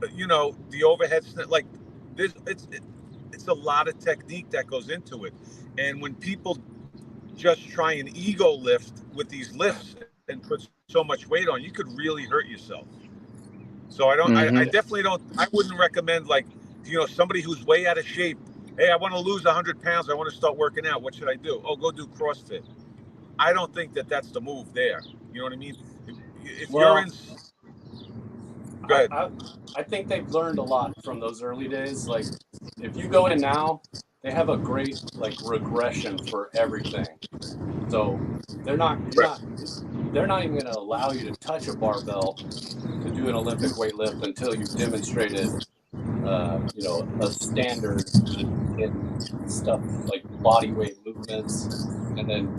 the overhead, like it's a lot of technique that goes into it. And when people just try an ego lift with these lifts and put so much weight on, you could really hurt yourself. So I definitely don't, I wouldn't recommend, like, somebody who's way out of shape. Hey, I want to lose 100 pounds. I want to start working out. What should I do? Oh, go do CrossFit. I don't think that that's the move there. You know what I mean? If you're in... Go ahead. I think they've learned a lot from those early days. Like, if you go in now, they have a great like regression for everything. So they're not even going to allow you to touch a barbell to do an Olympic weight lift until you've demonstrated, a standard in stuff like body weight movements, and then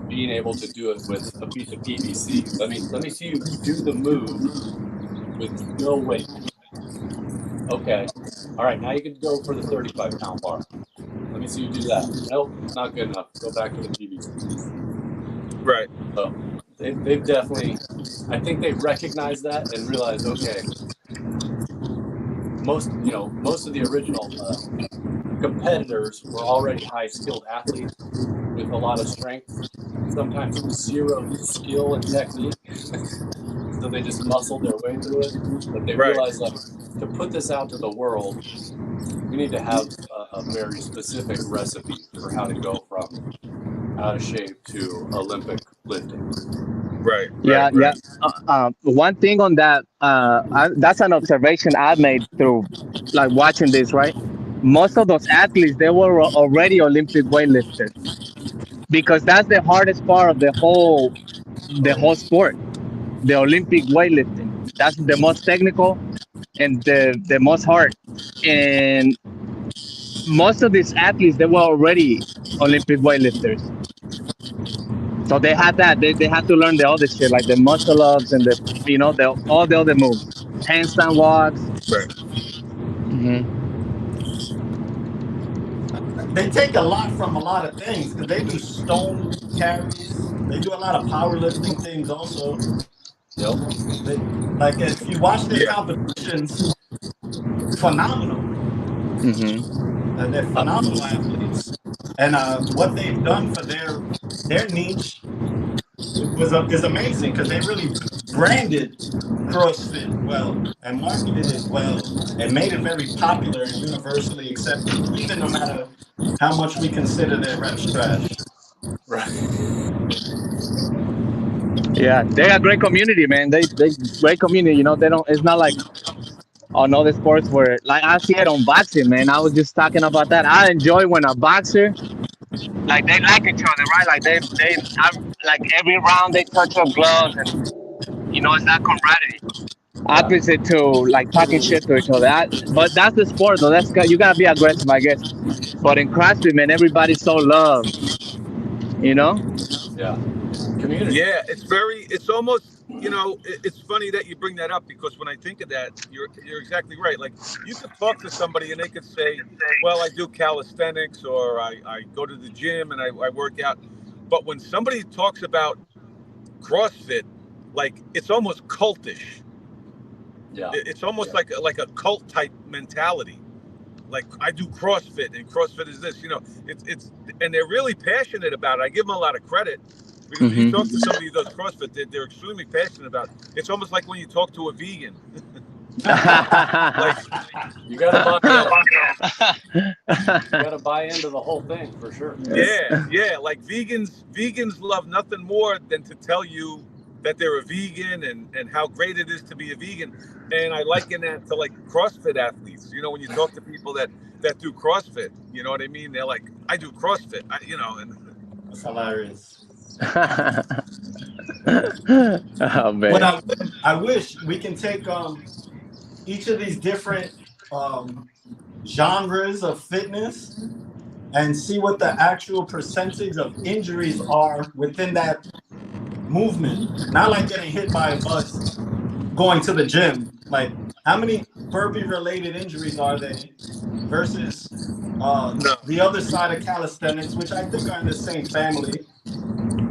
being able to do it with a piece of PVC. Let me see you do the move with no weight. Okay. All right. Now you can go for the 35-pound bar. Let me see you do that. Nope, not good enough. Go back to the PVC. Right. So they've definitely, I think they recognize that and realize, okay, most of the original competitors were already high-skilled athletes with a lot of strength, sometimes zero skill and technique. So they just muscled their way through it. But they realized, like, to put this out to the world, we need to have a very specific recipe for how to go from out of shape to Olympic lifting. Right. Yeah, Right. yeah. One thing on that, that's an observation I made through like watching this, right? Most of those athletes, they were already Olympic weightlifters because that's the hardest part of the whole sport, the Olympic weightlifting. That's the most technical and the most hard. And most of these athletes, they were already Olympic weightlifters. So they had that. They had to learn the other shit, like the muscle ups and all the other moves, handstand walks. Right. Hmm. They take a lot from a lot of things because they do stone carries. They do a lot of powerlifting things also. Like if you watch their competitions, phenomenal. Hmm. They're phenomenal athletes, and what they've done for their niche is amazing because they really branded CrossFit well and marketed it well and made it very popular and universally accepted, even no matter how much we consider their reps trash. Right. Yeah, they got great community, man. They great community. They don't. It's not like on other sports where like I see it on boxing, man. I was just talking about that. I enjoy when a boxer like they like each other, right? Like like every round they touch up gloves and it's that camaraderie. Opposite to like talking shit to each other. But that's the sport though. You gotta be aggressive, I guess. But in CrossFit, man, everybody's so loved. Yeah. Community. Yeah, it's almost, it's funny that you bring that up because when I think of that, you're exactly right. Like you could talk to somebody and they could say, well, I do calisthenics or I go to the gym and I work out. But when somebody talks about CrossFit, like it's almost cultish. Yeah. It's almost like a cult type mentality. Like I do CrossFit and CrossFit is this, it's and they're really passionate about it. I give them a lot of credit because if you talk to somebody who does CrossFit, they're extremely passionate about it. It's almost like when you talk to a vegan. Like, you gotta buy into the whole thing for sure. Yeah. Like vegans love nothing more than to tell you that they're a vegan and how great it is to be a vegan. And I liken that to like CrossFit athletes. When you talk to people that do CrossFit, you know what I mean? They're like, I do CrossFit, and That's hilarious. Oh man. But I wish we can take each of these different genres of fitness and see what the actual percentage of injuries are within that movement. Not like getting hit by a bus going to the gym. Like how many burpee related injuries are there versus the other side of calisthenics, which I think are in the same family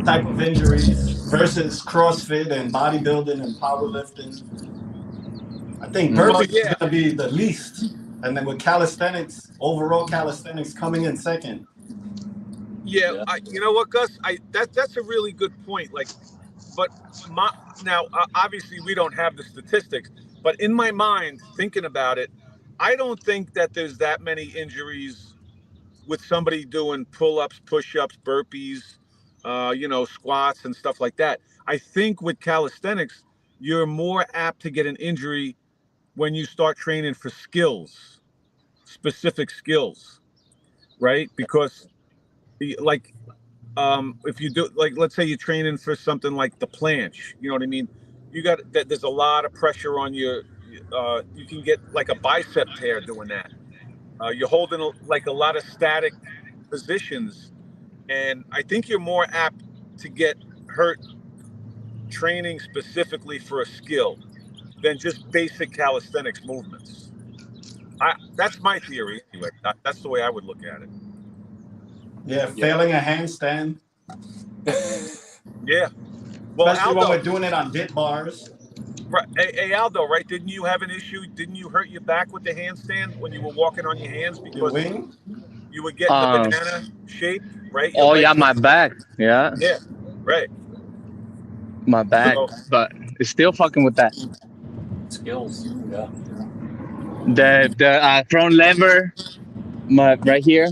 type of injuries, versus CrossFit and bodybuilding and powerlifting. I think burpee is going to be the least. And then with calisthenics, overall calisthenics coming in second. Yeah. You know what, Gus? That's a really good point. Like, but now obviously we don't have the statistics, but in my mind, thinking about it, I don't think that there's that many injuries with somebody doing pull-ups, push-ups, burpees, squats and stuff like that. I think with calisthenics, you're more apt to get an injury when you start training for skills, specific skills. right? Because like if you do, like, let's say you're training for something like the planche, you know what I mean? You got that. There's a lot of pressure on your. You can get like a bicep tear doing that. You're holding like a lot of static positions, and I think you're more apt to get hurt training specifically for a skill than just basic calisthenics movements. That's my theory anyway. That's the way I would look at it. Yeah, failing a handstand. Yeah. Well, Especially Aldo, when we're doing it on dip bars. right, hey, Aldo, right? Didn't you have an issue? Didn't you hurt your back with the handstand when you were walking on your hands Your because wing? you were getting the banana shape, right? Your Oh legs yeah, were- my back. Yeah, Yeah, right. my back. So- But it's still fucking with that. Skills. Yeah. The front lever, right here.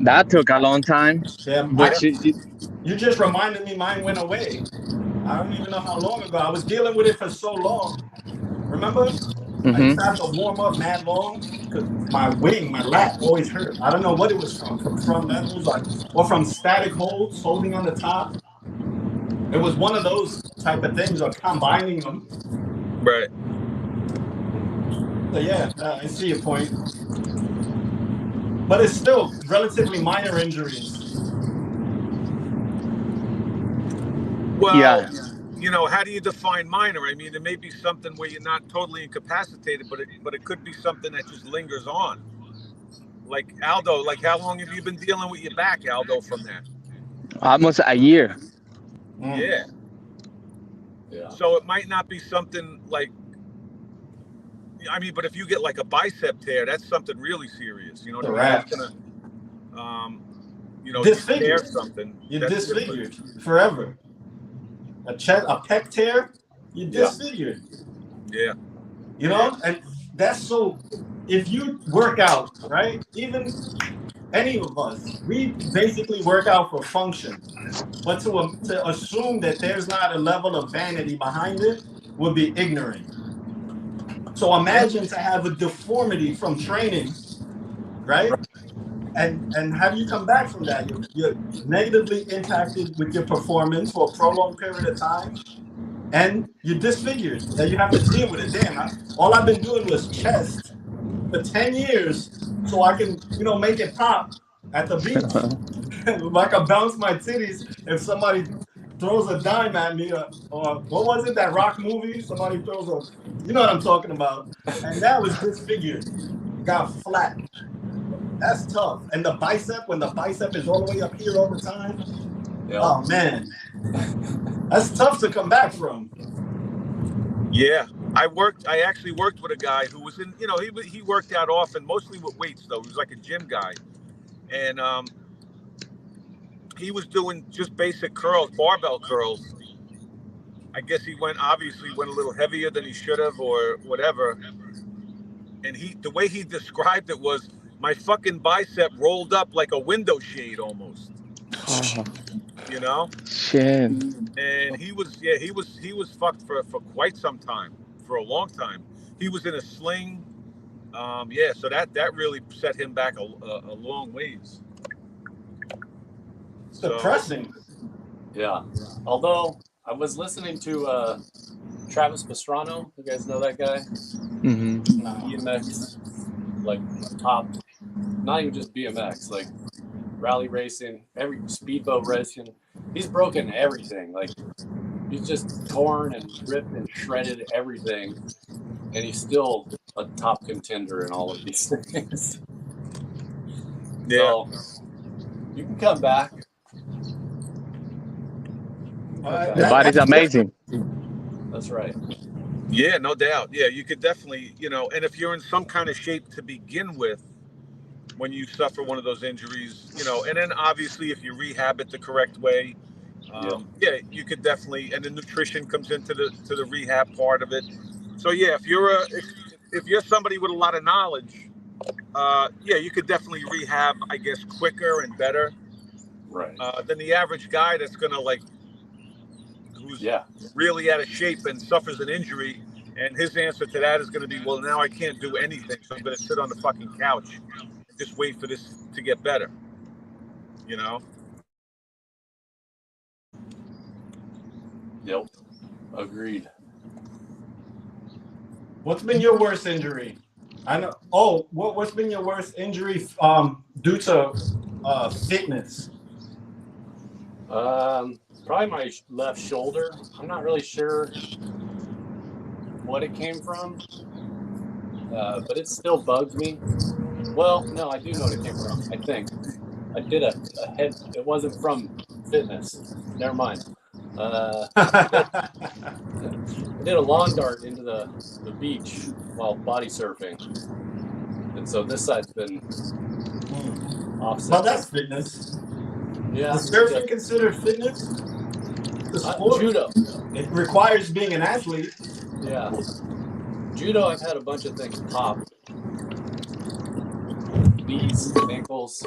That took a long time. Yeah, But you just reminded me mine went away. I don't even know how long ago. I was dealing with it for so long. Remember? I used to have to warm up mad long because my wing, my lat always hurt. I don't know what it was from front levers, or from static holds, holding on the top. It was one of those type of things, or combining them. Right. So yeah, I see your point. But it's still relatively minor injuries. Well, Yeah. you know, how do you define minor? I mean, there may be something where you're not totally incapacitated, but it could be something that just lingers on. Like Aldo, like how long have you been dealing with your back, Aldo, from that? almost a year. Yeah. Yeah. So it might not be something like, I mean, but if you get like a bicep tear, that's something really serious. You know what I mean? That's gonna, you know, Disfigured. tear something. You're That's disfigured forever. A pec tear, you're disfigured. Yeah. You know, and that's so. If you work out, right? Even any of us, we basically work out for function. But to assume that there's not a level of vanity behind it would be ignorant. So imagine to have a deformity from training, right? And how do you come back from that? You're negatively impacted with your performance for a prolonged period of time, and you're disfigured. And you have to deal with it. Damn, all I've been doing was chest for 10 years so I can, make it pop at the beach. I can bounce my titties if somebody throws a dime at me, or what was it, that rock movie? Somebody throws you know what I'm talking about. And that was disfigured. Got flat. That's tough. And the bicep, when the bicep is all the way up here all the time, oh man, that's tough to come back from. Yeah, I actually worked with a guy who was in, he worked out often, mostly with weights though. He was like a gym guy, and he was doing just basic curls, barbell curls. I guess he obviously went a little heavier than he should have, or whatever. And the way he described it was, my fucking bicep rolled up like a window shade almost. Oh, You know? shit. And he was fucked for quite some time, for a long time. He was in a sling. So that really set him back a long ways. It's depressing. Yeah. Although I was listening to Travis Pastrana. You guys know that guy? Mm-hmm. No. BMX, like top, not even just BMX, like rally racing, every speedboat racing. He's broken everything. Like he's just torn and ripped and shredded everything, and he's still a top contender in all of these things. Yeah. So you can come back. The body's amazing. That's right. Yeah, no doubt. Yeah, you could definitely, and if you're in some kind of shape to begin with, when you suffer one of those injuries, and then obviously if you rehab it the correct way, you could definitely, and the nutrition comes into the rehab part of it. So yeah, if you're somebody with a lot of knowledge, you could definitely rehab, I guess, quicker and better, Right. Than the average guy that's gonna who's really out of shape and suffers an injury, and his answer to that is going to be, well, now I can't do anything, so I'm going to sit on the fucking couch and just wait for this to get better. You know? Yep. Agreed. What's been your worst injury? I know. Oh, what's been your worst injury due to fitness? Probably my left shoulder. I'm not really sure what it came from, but it still bugs me. Well, no, I do know what it came from. I think I did a head. It wasn't from fitness. Never mind. I did a lawn dart into the beach while body surfing, and so this side's been offset. Well, that's fitness. Yeah. Is surfing considered fitness? The sport. Judo. It requires being an athlete. Yeah. Judo, I've had a bunch of things pop. Knees, ankles,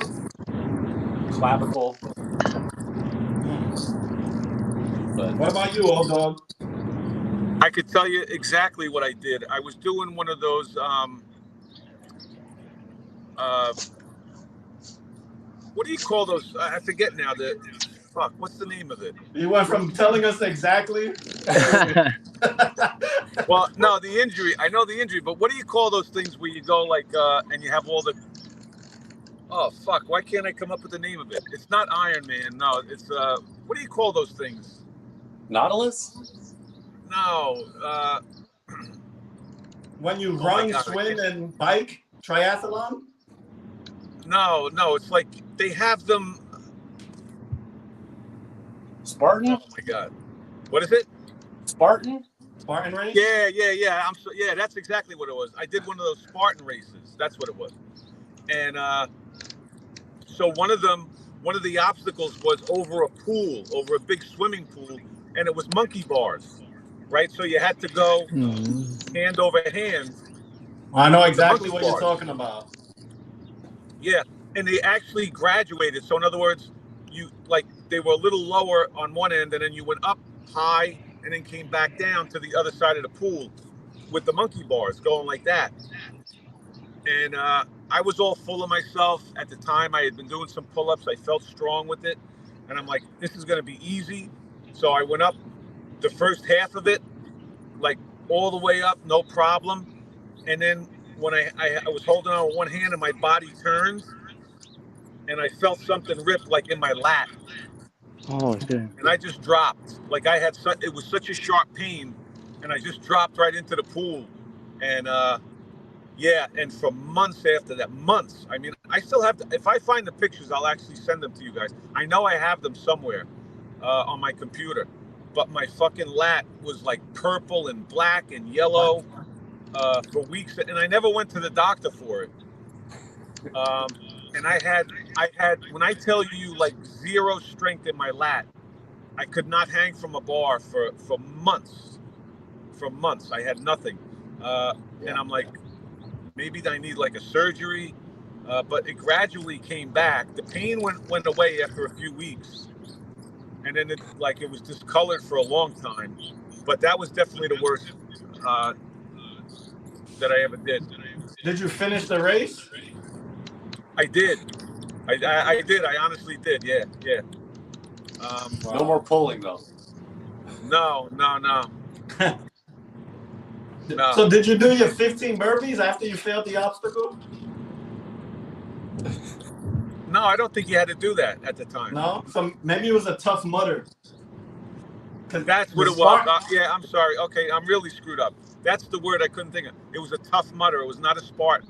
clavicle. But What about you, old dog? I could tell you exactly what I did. I was doing one of those what do you call those? I forget now. What's the name of it? You went from telling us exactly. Well, no, the injury. I know the injury, but what do you call those things where you go like and you have all the? Oh fuck! Why can't I come up with the name of it? It's not Iron Man. No, it's what do you call those things? Nautilus? No. When you Oh my run, God, swim, and bike, triathlon. No, it's like they have them. Spartan? Oh my God, what is it? Spartan? Spartan race. Yeah. Yeah, that's exactly what it was. I did one of those Spartan races. That's what it was. And so one of the obstacles was over a pool, over a big swimming pool, and it was monkey bars, right? So you had to go hand over hand. I know exactly what bars. you're talking about. Yeah, and they actually graduated. So in other words, they were a little lower on one end, and then you went up high, and then came back down to the other side of the pool with the monkey bars going like that. And I was all full of myself at the time. I had been doing some pull-ups. I felt strong with it, and I'm like, this is going to be easy. So I went up the first half of it, like all the way up, no problem. And then when I was holding on with one hand and my body turned, and I felt something rip like in my lat. Oh, shit. And I just dropped. Like it was such a sharp pain, and I just dropped right into the pool. And yeah, and for months after that, months. I mean, I still have to, if I find the pictures, I'll actually send them to you guys. I know I have them somewhere on my computer, but my fucking lat was like purple and black and yellow for weeks, and I never went to the doctor for it. And I had, when I tell you like zero strength in my lat, I could not hang from a bar for months. For months, I had nothing. And I'm like, maybe I need like a surgery, but it gradually came back. The pain went away after a few weeks, and then it was discolored for a long time. But that was definitely the worst that I ever did. Did you finish the race? I did. I did. I honestly did. Yeah. No more pulling though. No. No. So did you do your 15 burpees after you failed the obstacle? No, I don't think you had to do that at the time. No? So maybe it was a tough mutter. That's what it was. Yeah, I'm sorry. Okay, I'm really screwed up. That's the word I couldn't think of. It was a tough mutter. It was not a Spartan.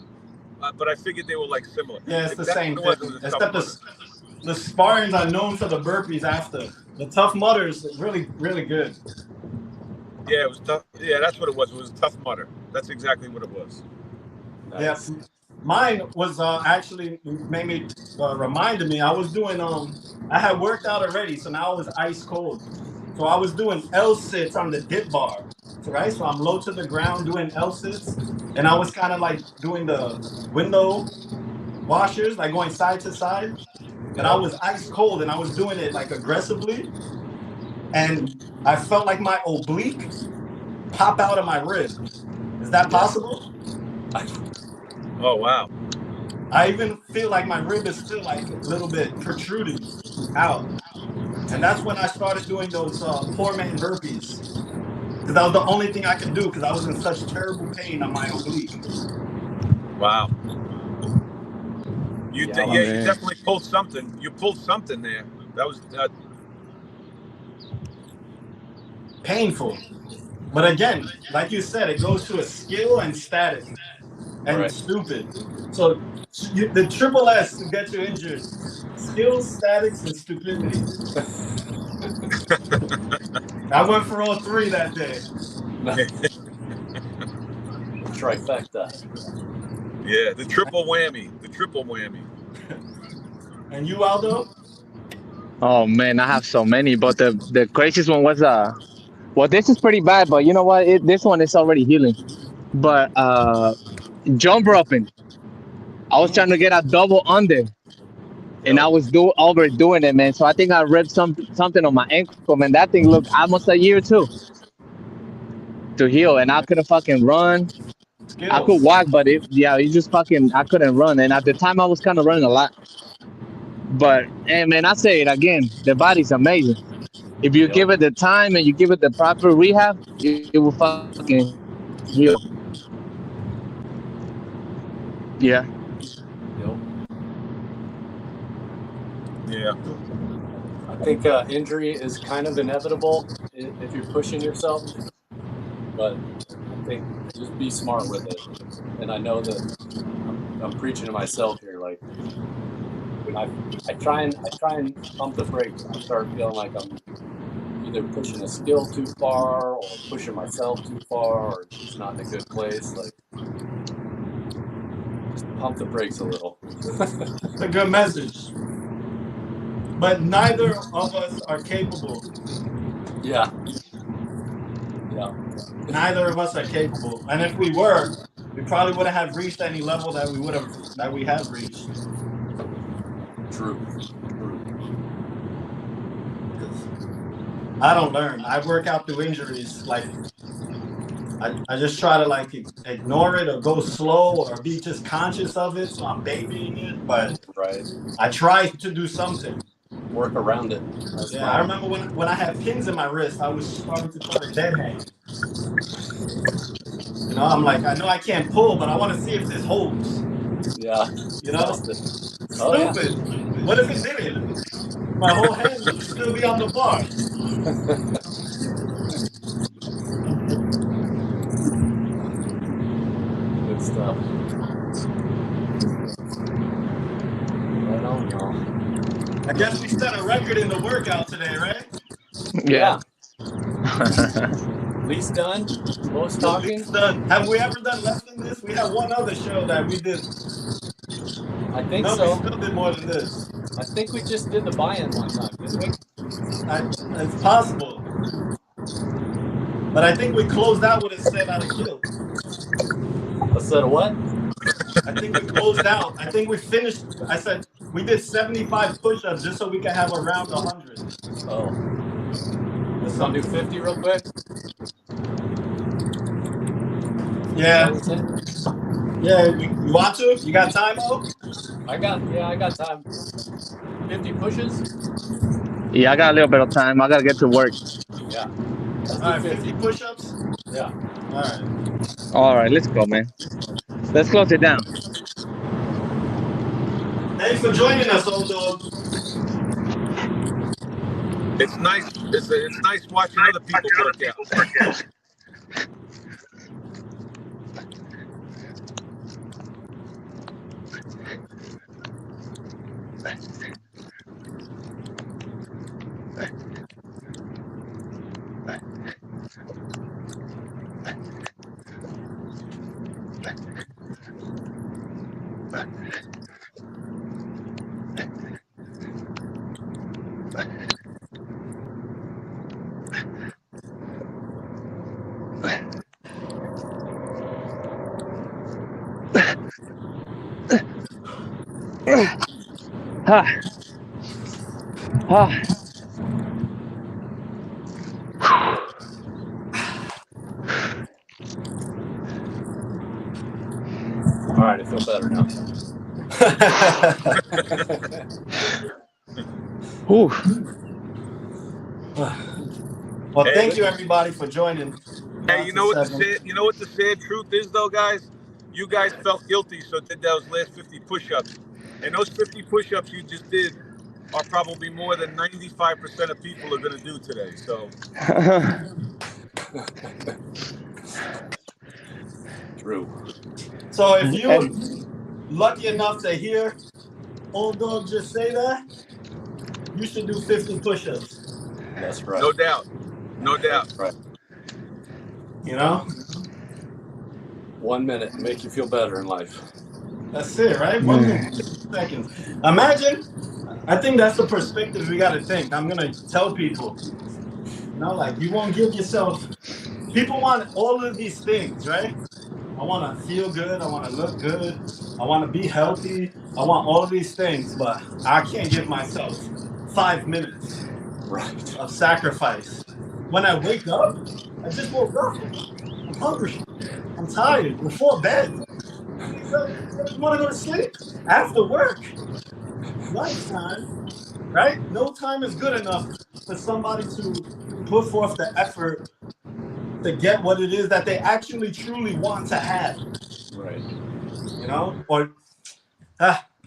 But I figured they were like similar. Yeah, it's the same thing. Except the Spartans are known for the burpees after. The tough mutters really, really good. Yeah, it was tough. Yeah, that's what it was. It was a tough mutter. That's exactly what it was. Nice. Yeah, mine was actually reminded me. I was doing I had worked out already, so now I was ice cold. So I was doing L sits on the dip bar, right? So I'm low to the ground doing L sits, and I was kind of like doing the window washers, like going side to side, and I was ice cold, and I was doing it like aggressively, and I felt like my oblique pop out of my rib. Is that possible? Oh wow! I even feel like my rib is still like a little bit protruding out. And that's when I started doing those poor man burpees. Because that was the only thing I could do because I was in such terrible pain on my oblique. Wow. You Yeah, you man. definitely pulled something. You pulled something there. That was Painful. But again, like you said, it goes to a skill and static and Right. stupid. So the triple S to get you injured. Skills, statics, and stupidity. I went for all three that day. Trifecta. yeah, the triple whammy. The triple whammy. And you, Aldo? Oh man, I have so many, but the craziest one was well, this is pretty bad, but you know what? This one is already healing. But jump roping, I was trying to get a double under, and I was overdoing it, man. So I think I ripped something on my ankle, man. That thing looked almost a year or two to heal, and I couldn't fucking run. Skills. I could walk, but it just fucking I couldn't run, and at the time I was kind of running a lot. But hey, man, I say it again, the body's amazing. If you give it the time and you give it the proper rehab, it will fucking heal. Yeah. Yep. Yeah. I think injury is kind of inevitable if you're pushing yourself, but I think just be smart with it. And I know that I'm preaching to myself here. Like when I try and pump the brakes, I start feeling like I'm either pushing a skill too far or pushing myself too far or just not in a good place. Like just pump the brakes a little. It's a good message. But neither of us are capable. Yeah. Yeah. Neither of us are capable. And if we were, we probably wouldn't have reached any level that we have reached. True. I don't learn. I work out through injuries. Like I just try to like ignore it or go slow or be just conscious of it. So I'm babying it, but Right. I try to do something. Work around it. Yeah, I remember when I had pins in my wrist, I was starting to try to dead hang. You know, I'm like, I know I can't pull, but I want to see if this holds. Yeah. You know? Oh, Stupid. Yeah. What if it didn't? My whole hand would still be on the bar. Good stuff. Right on, y'all. I guess we set a record in the workout today, right? Yeah. Least done, most talking. Least done. Have we ever done less than this? We had one other show that we did. I think no, so. We still did more than this. I think we just did the buy-in one time, didn't we? It's possible. But I think we closed out with a set out of kill. A set of what? I think we closed out. I think we finished. I said we did 75 push-ups just so we could have around 100. Oh. Let's do 50 real quick. Yeah. Yeah, you want to? You got time, though? I got time. 50 pushes? Yeah, I got a little bit of time. I got to get to work. Yeah. All right, 50 push-ups? Yeah. All right. All right, let's go, man. Let's close it down. Thanks for joining us, old dog. It's nice. It's nice watching other people work out. All right, I feel better now. Ooh. Well, Hey, thank you everybody for joining. Hey, you know what the sad truth is though, guys? You guys felt guilty, so did those last 50 push-ups. And those 50 push-ups you just did are probably more than 95% of people are gonna do today. So True. So if you were lucky enough to hear Old Dog just say that, you should do 50 push-ups. That's right. no doubt. No doubt. That's right. You know? 1 minute, make you feel better in life. That's it, right? 1 minute, 60 seconds. Imagine, I think that's the perspective we gotta think. I'm gonna tell people, you know, like you won't give yourself, people want all of these things, right? I wanna feel good, I wanna look good, I wanna be healthy, I want all of these things, but I can't give myself 5 minutes Right. of sacrifice. When I wake up, I just woke up. I'm hungry. I'm tired. Before bed. You want to go to sleep? After work. Lunchtime. Right? No time is good enough for somebody to put forth the effort to get what it is that they actually truly want to have. Right. You know? Or,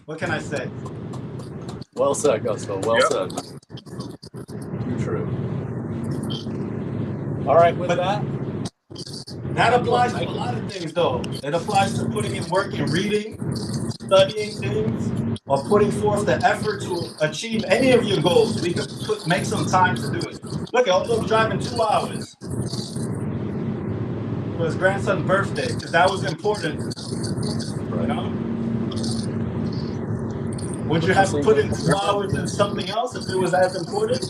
what can I say? Well said, Gusto. Well said. Too true. All right, with that. That applies to a lot of things, though. It applies to putting in work in reading, studying things, or putting forth the effort to achieve any of your goals. We could make some time to do it. Look, Aldo driving 2 hours for his grandson's birthday, because that was important. You know? Would you have put in 2 hours in something else if it was as important?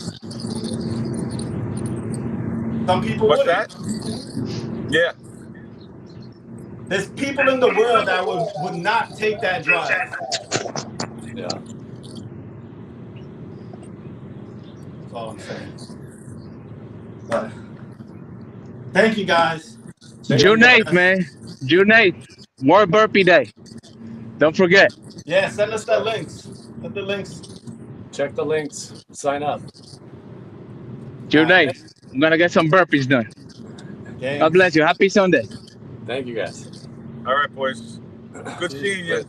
Some people What's wouldn't. that? Yeah. There's people in the world that would not take that drive. Yeah. That's all I'm saying. But thank you guys. June 8th, man. June 8th. World Burpee Day. Don't forget. Yeah, send us the links. Put the links. Check the links. Sign up. June 8th. I'm going to get some burpees done. Games. God bless you. Happy Sunday. Thank you, guys. All right, boys. Good seeing you.